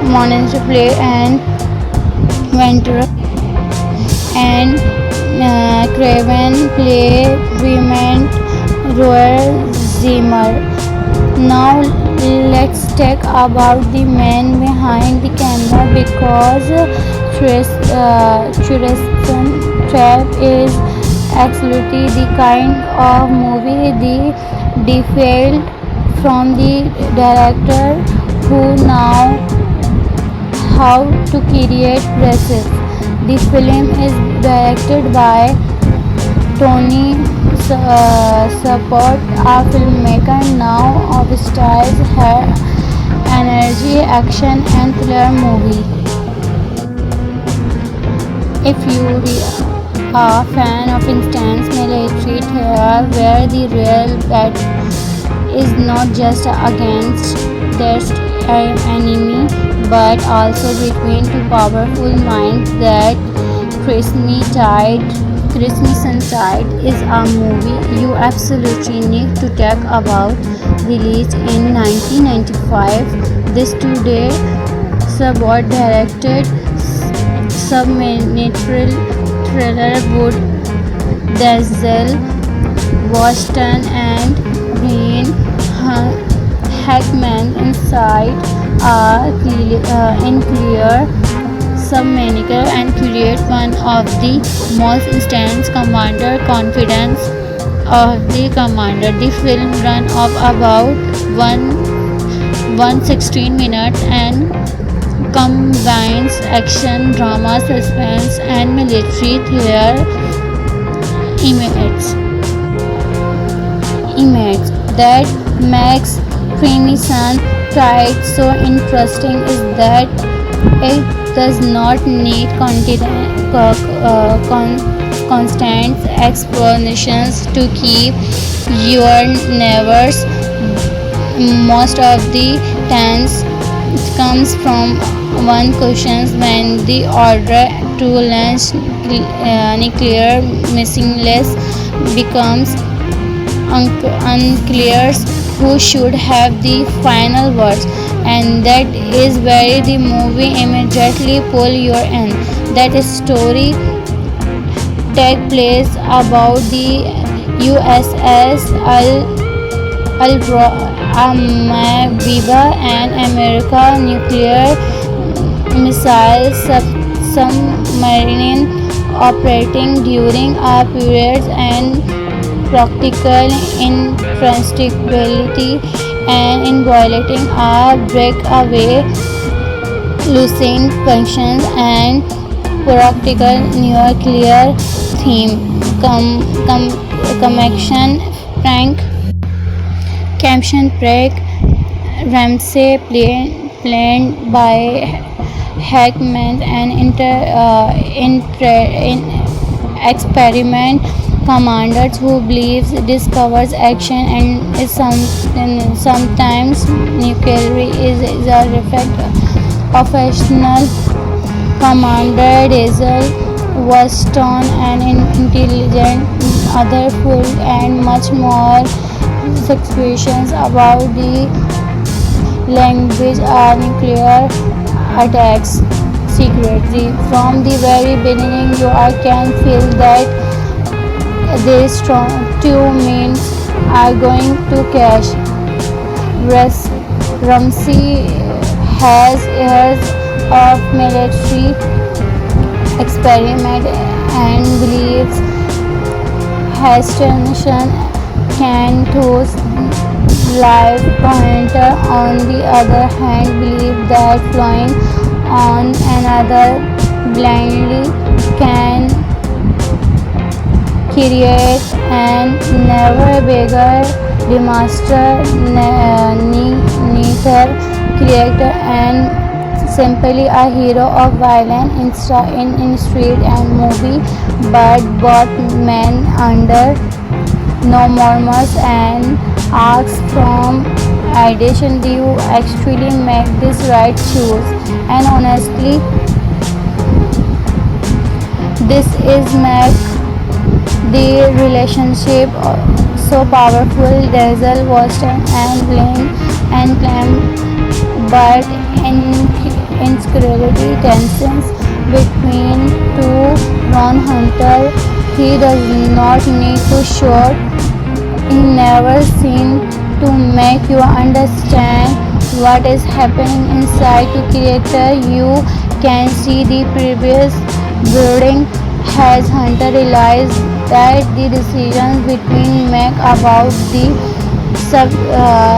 Mortensen play and Ventura and Craven play Clement Roy Zimmer. Now let's talk about the man behind the camera because Tristan Trap is absolutely the kind of movie the default from the director who now how to create presses. The film is directed by Tony Support, a filmmaker now of styles her energy, action and thriller movie. If you are a fan of intense military thriller where the real battle is not just against their enemy but also between two powerful minds, that Crimson Tide is a movie you absolutely need to talk about. Released in 1995, this two-day subword-directed submarine thriller would dazzle Washington and Blaine Hackman inside in clear submarine and create one of the most intense commander confidence of the commander. The film run of about 116 minutes and combines action, drama, suspense, and military thriller images that makes Crimson Tide so interesting is that it does not need constant explanations to keep your nerves. Most of the tense comes from one question: when the order to launch nuclear missiles becomes unclear. who should have the final words, and that is where the movie immediately pull you in. That story take place about the USS Amoeba, an American nuclear missile submarine operating during a period and practical impracticability and in violating a breakaway losing functions and practical nuclear theme. Commission Frank Caption Craig Ramsey played by Hackman, an experiment commander who believes discovers action and is sometimes nuclear is a reflect professional commander Diesel Weston, an intelligent other full and much more suspicions about the language are nuclear attacks secretly. From the very beginning, you can feel that these two men are going to clash. Ramsey has years of military experiment and believes Heston can toast live pointer. On the other hand, believe that flying on another blindly can create and never bigger remaster neither character and simply a hero of violence in street and movie, but both men under no murmurs and asks from addition, do you actually make this right choice? And honestly, this is make the relationship so powerful. Diesel Weston and Blaine and Clem, but insecurity tensions between two. Ron Hunter, he does not need to shout. He never seems to make you understand what is happening inside the character. You can see the previous building has Hunter realized that the decisions between make about the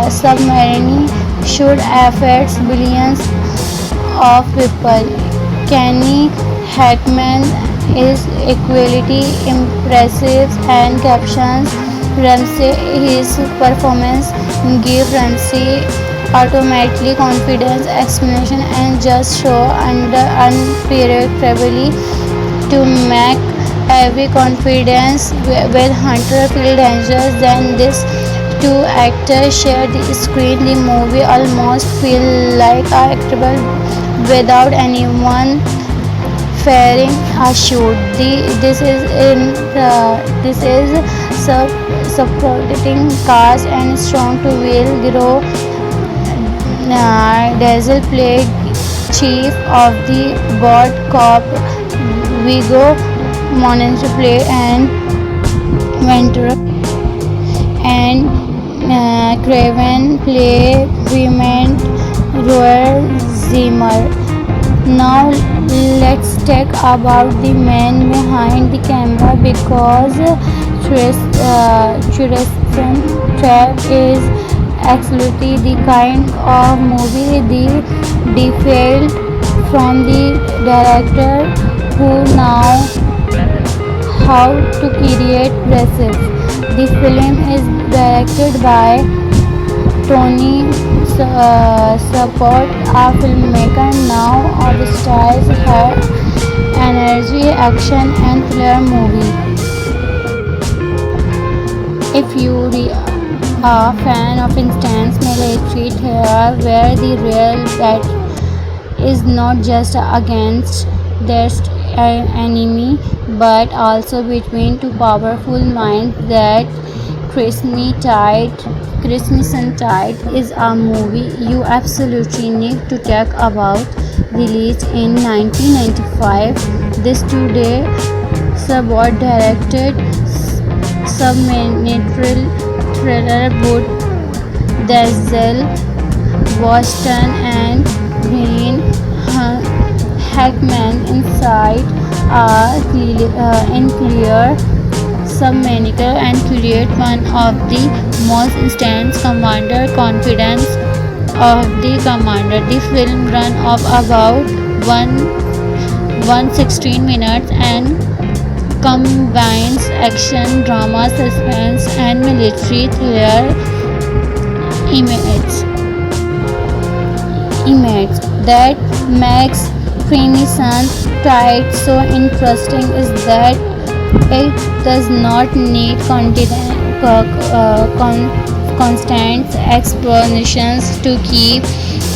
submarine should affect billions of people. Kenny Hackman is equally impressive and captions Ramsey. His performance gives Ramsey automatically confidence, explanation, and just show under unpredictably to make every confidence with Hunter feel dangerous. Then these two actors share the screen. The movie almost feels like a actable without anyone firing a shoot. This is supporting cast and strong to will grow. Diesel played chief of the board cop. Viggo Mortensen played and Ventura and Craven played Clement Roy Zimmer. Now let's talk about the man behind the camera, because Tristan Trap is absolutely the kind of movie the default from the director who now how to create presses. The film is directed by Tony Support, a filmmaker now of stars her energy, action and thriller movie. If you a fan of intense military thriller where the real that is not just against their enemy but also between two powerful minds that Crimson Tide is a movie you absolutely need to talk about. Released in 1995, this today subword-directed submarine thriller would Denzel Washington and Gene Hackman inside in clear submarine and create one of the most intense commander confidence of the commander. The film run of about 116 minutes and combines action, drama, suspense, and military thriller images that makes Crimson Tide so interesting is that it does not need constant explanations to keep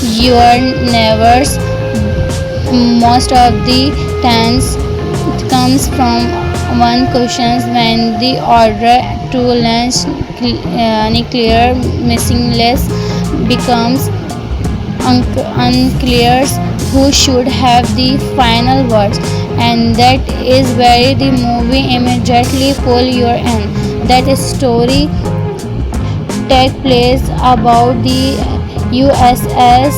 your nerves. Most of the tense comes from one question: when the order to launch nuclear missiles becomes unclear who should have the final words, and that is where the movie immediately pull you in. That story take place about the USS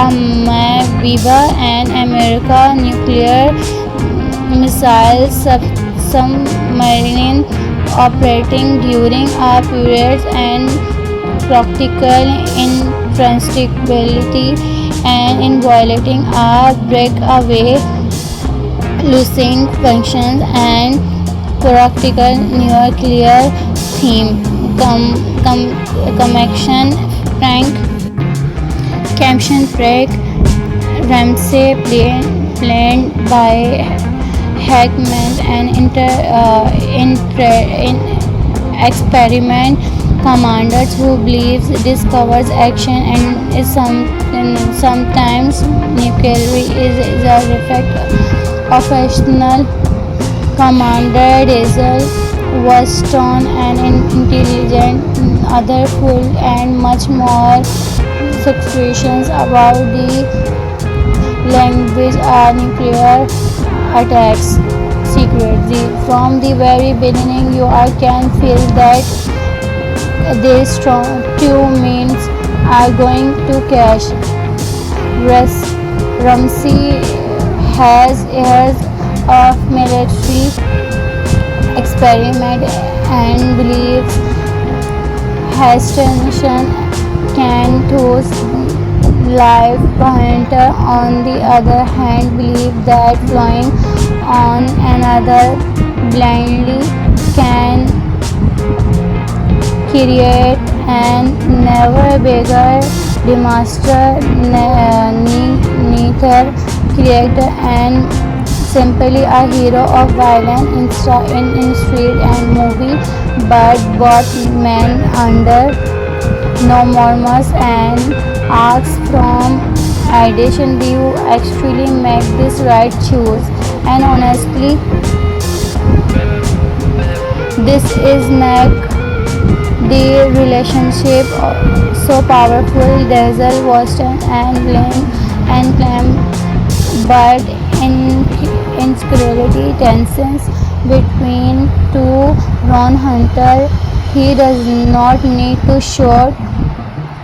Almaviva, an American nuclear missile submarine operating during a period and practical intractability and in violating a breakaway, losing functions and practical nuclear theme. Caption Frank Ramsey played by Hackman, an experiment commander who believes discovers action and is sometimes nuclear is a effect of professional commander Denzel Washington, an intelligent, otherful, and much more situations about the language are nuclear attacks secretly. From the very beginning, you can feel that these two men are going to clash. Ramsey has years of military experiment and believes Hastings can toast life. Hunter, on the other hand, believes that flying on another blindly can create and never bigger disaster. Neither character and simply a hero of violence in street and movie, but both men under no morals and arcs from addition do you actually make this right choice. And honestly, this is make the relationship so powerful. Denzel Washington and Clem, but insecurity tensions between two. Ron Hunter, he does not need to shout.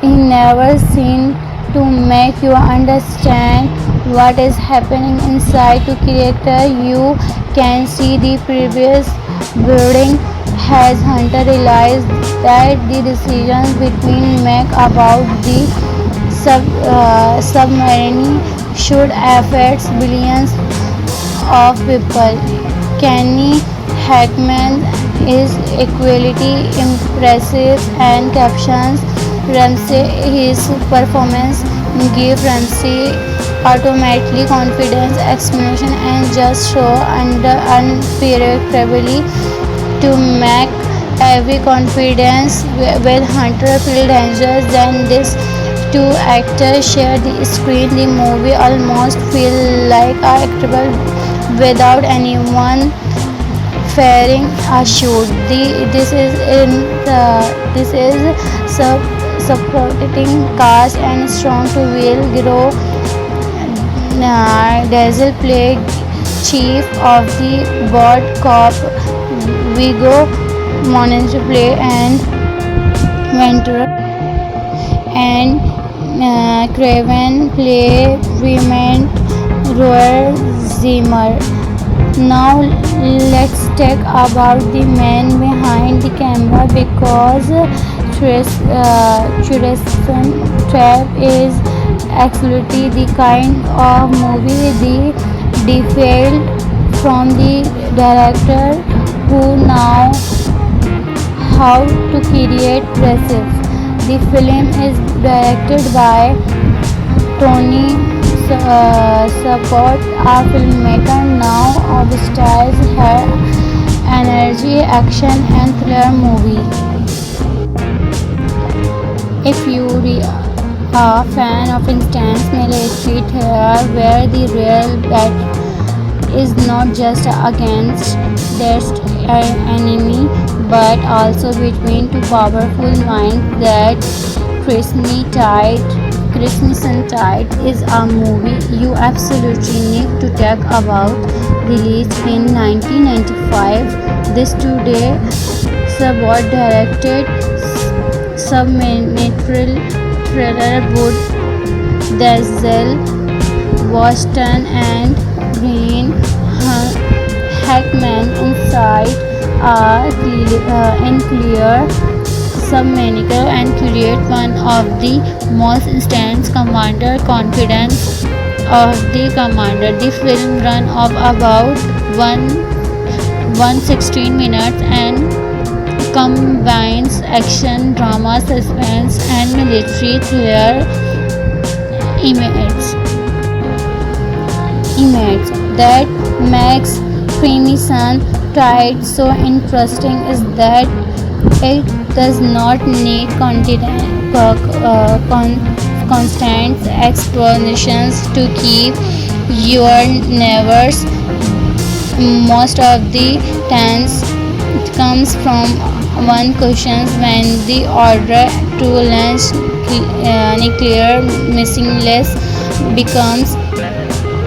He never seen to make you understand what is happening inside to character. You can see the previous building has Hunter realized that the decisions between make about the submarine should affect billions of people. Kenny Hackman is equally impressive and captions Ramsey. His performance gives Ramsey automatically confidence, explanation, and just show unpredictably to make every confidence with Hunter feel dangerous. Then these two actors share the screen. The movie almost feels like a actable without anyone fearing a shoot. This is supporting cast and strong to will grow. Dazzle played chief of the board cop. Viggo Mortensen play and Ventura and Craven play Raymond Roy Zimmer. Now let's talk about the man behind the camera because Tristan Trap is absolutely the kind of movie the defiled from the director who now how to create recipes. The film is directed by Tony Scott, a filmmaker now of styles her energy, action and thriller movie. If you are a fan of intense military thriller where the real battle is not just against their enemy but also between two powerful minds, that Crimson Tide is a movie you absolutely need to talk about. Released in 1995, this today Sabot directed submarine thriller would Denzel Washington and Gene Hackman inside in clear submarine and create one of the most intense commander confidence of the commander. The film run of about 116 minutes and combines action, drama, suspense and military thriller images that makes Crimson Tide so interesting is that it does not need constant explanations to keep your nerves. Most of the tense comes from one question: when the order to launch nuclear missiles becomes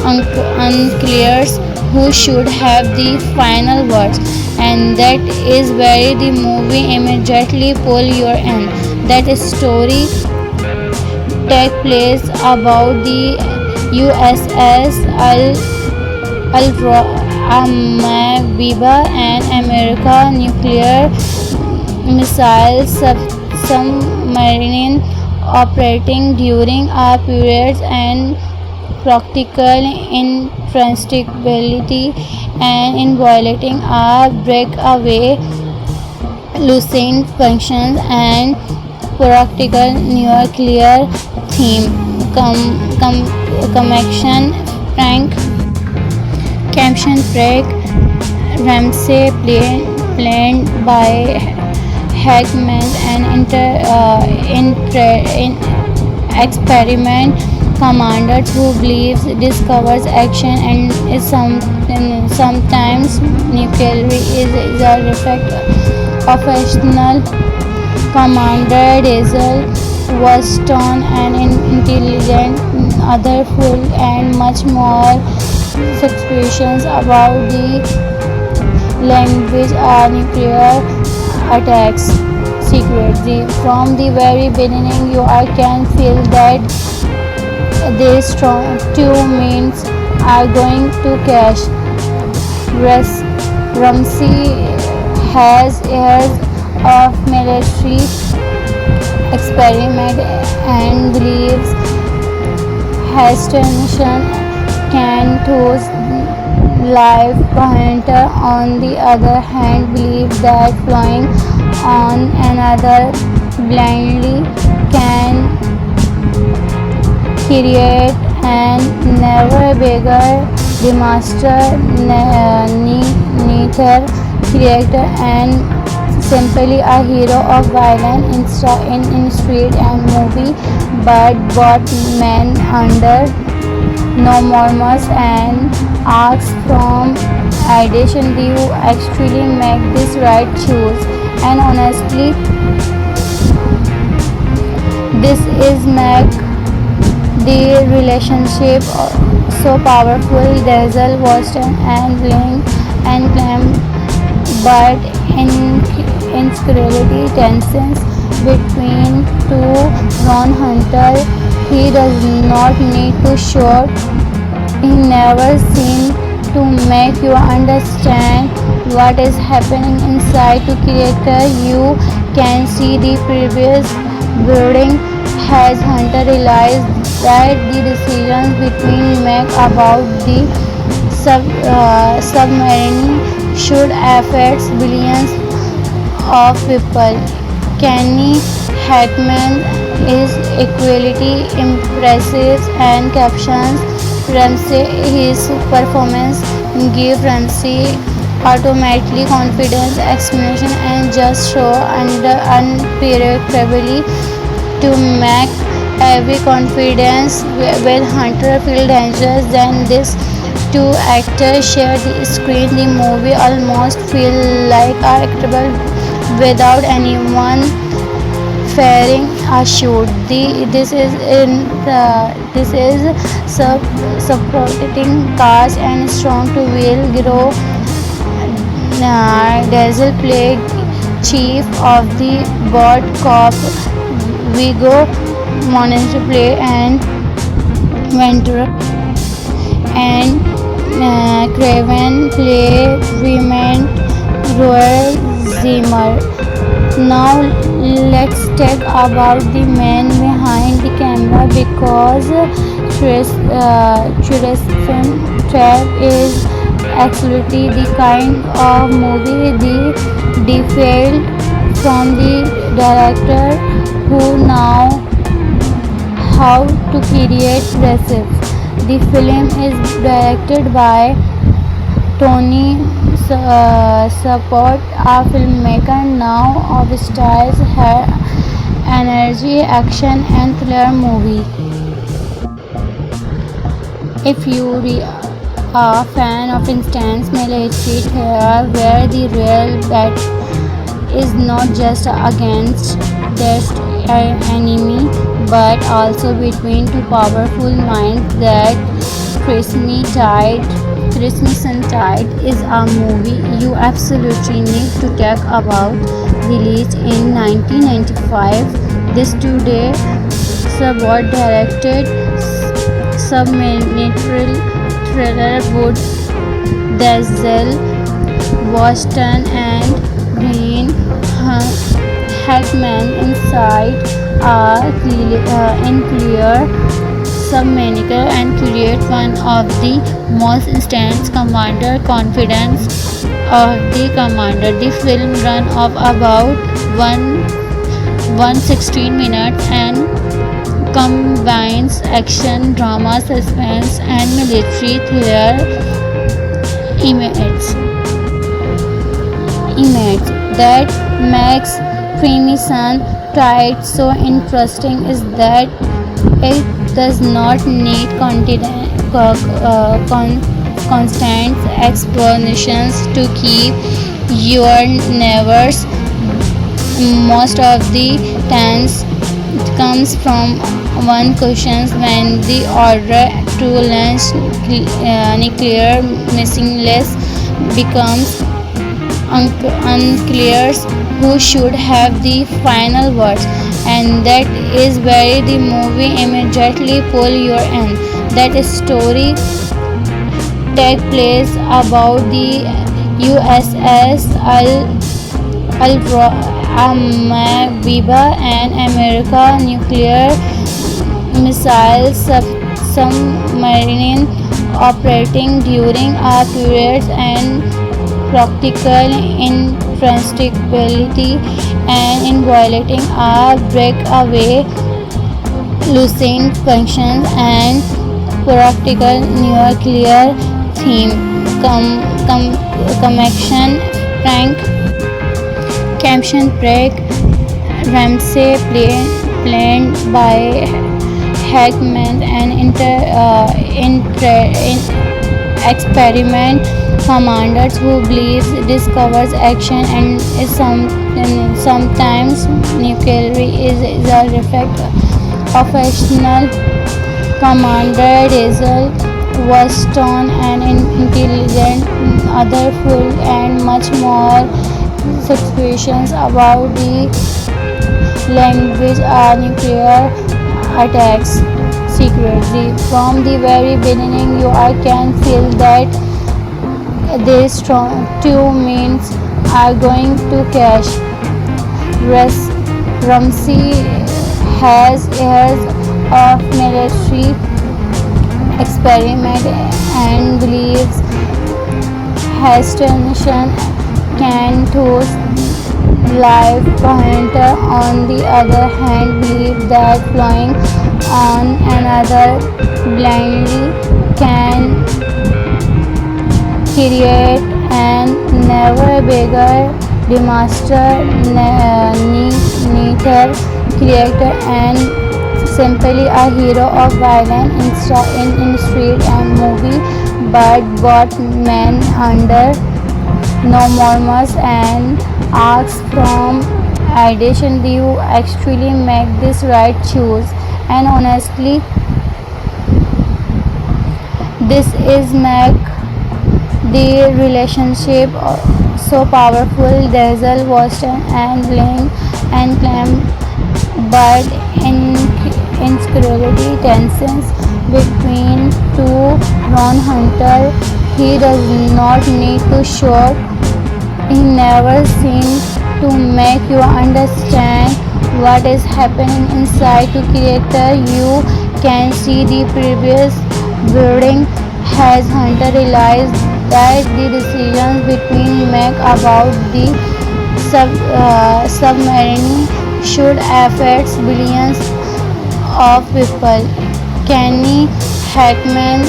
unclear, who should have the final words, and that is where the movie immediately pull you in. That story take place about the USS Amoeba and American nuclear missile submarine operating during a period and practical impracticability and in violating a breakaway losing functions and practical nuclear theme. Commission Frank Ramsey played by Hackman and experiment commander who believes discovers action and is sometimes nuclear is a effect. Professional commander Denzel Washington and intelligent other full and much more suspicions about the language nuclear attacks secretly. From the very beginning you can feel that these two men are going to clash. Ramsey has years of military experiment and believes Hastings can choose life. Hunter, on the other hand, believes that flying on another blindly can create and never bigger disaster, neither creator and simply a hero of violence in street and movie, but both men under no morals and acts from addition, do you actually make this right choice? And honestly, this is make the relationship so powerful. Denzel Washington and Bling and Clem, but in security tensions between two. Ron Hunter, he does not need to shout. He never seems to make you understand what is happening inside. To creator, you can see the previous building. Has Hunter realized that the decisions between make about the submarine should affect billions of people? Kenny Hackman is equally impressive and captions Ramsey. His performance give Ramsey automatically confidence, explanation, and just show under unpredictably to make every confidence with Hunter feel dangerous. Then these two actors share the screen. The movie almost feel like a actable without anyone faring a shoot. This is supporting cast and strong to will grow. Dazzle played chief of the board cop. Viggo Mortensen play and Ventura and Craven play women Roy Zimmer. Now let's talk about the man behind the camera, because Film Trap is absolutely the kind of movie the defiled from the director who now how to create recipes. The film is directed by Tony Support, a filmmaker now of styles her energy, action, and thriller movie. If you are a fan of instant military thriller where the real bet is not just against their enemy but also between two powerful minds, that Crimson Tide is a movie you absolutely need to talk about. Released in 1995, this two-day subword-directed submarine thriller would dazzle Washington and Green Hackman inside in clear submarine and create one of the most intense commander confidence of the commander. The film run of about 116 minutes and combines action, drama, suspense, and military thriller image that makes Crimson Tide so interesting is that it does not need constant explanations to keep your nerves. Most of the tense comes from one question: when the order to launch nuclear missiles becomes unclear, who should have the final words, and that is where the movie immediately pull you in. That story take place about the USS Amoeba, an American nuclear missile submarine operating during a period and practical impracticability and in violating a breakaway losing functions and practical nuclear theme caption prank Ramsey played by Hackman and experiment commanders who believes discovers action and is sometimes nuclear is a effect. Professional commander Diesel was stern and intelligent, otherful and much more suspicions about the language are nuclear attacks secretly. From the very beginning, you can feel that these two means are going to clash. Ramsey has years of military experiment and believes Hestination can toast life. Hunter, on the other hand, believes that flying on another blindly can create and never bigger master neater character and simply a hero of violence in street and movie, but both men under no murmurs and asks from addition, do you actually make this right choice? And honestly, this is make the relationship so powerful. Dazzle, Watson, and Link and Clem, but insecurity tensions between two. Ron Hunter, he does not need to show. He never seems to make you understand what is happening inside to character. You can see the previous building has Hunter realized that the decisions between make about the submarine should affect billions of people. Kenny Hackman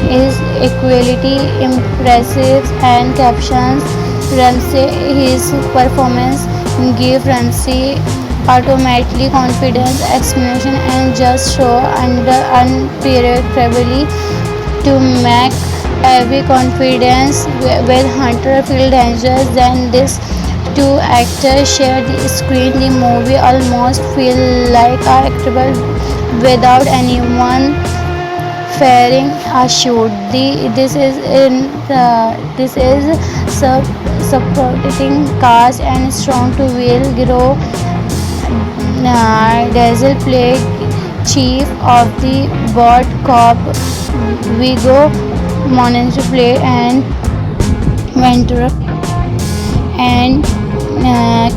is equally impressive and captions Ramsey. His performance give Ramsey automatically confidence, explanation, and just show under unpredictably to make every confidence with Hunter feel dangerous. Then these two actors share the screen. The movie almost feel like a actable without anyone faring a shoot. This is supporting cast and strong to will grow. Dazzle played chief of the board cop. Viggo Mortensen played and Ventura and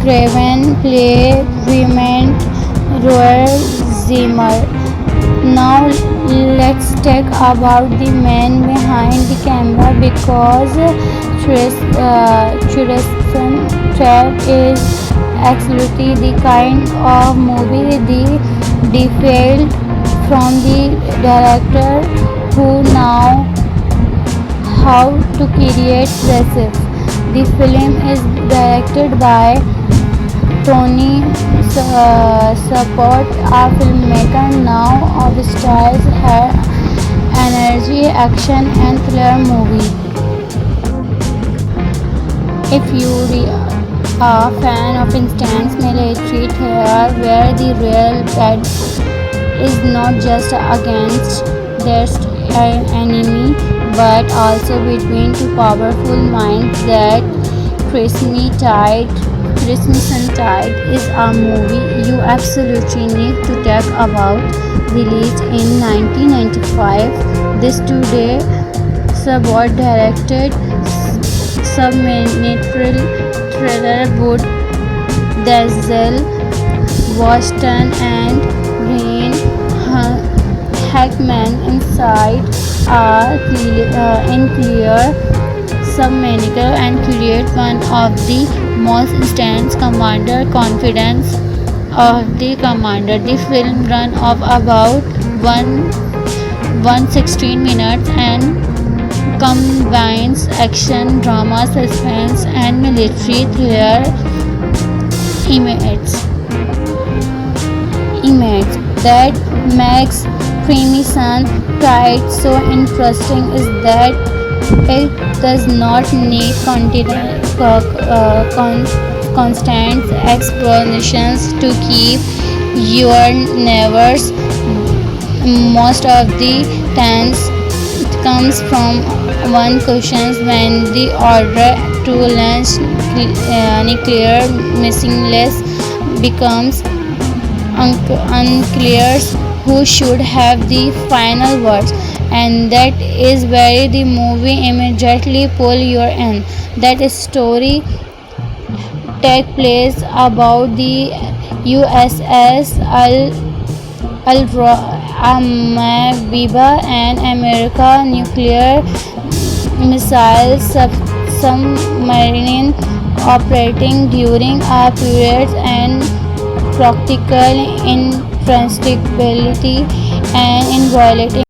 Craven played women Roy Zimmer. Now let's talk about the man behind the camera because Tristan Trap is absolutely the kind of movie the default from the director who know how to create recipes. The film is directed by Tony Support, a filmmaker now of stars her energy, action, and thriller movie. If you are a fan of intense military thriller where the real bad is not just against their enemy but also between two powerful minds, that Crimson Tide is a movie you absolutely need to talk about. Released in 1995, this today Support directed submarine thriller would Dazzle, Watson, and Green Hackman inside in clear submarine and create one of the most intense commander confidence of the commander. The film run of about 116 minutes and combines action, drama, suspense, and military thriller image that makes Crimson Tide so interesting is that It does not need constant explanations to keep your nerves. Most of the times it comes from one question when the order to lunch nuclear missingless becomes unclear who should have the final words, and that is where the movie immediately pull you in. That story take place about the USS Amabiba and America nuclear missile submarine operating during a period and practical inflexibility and in violating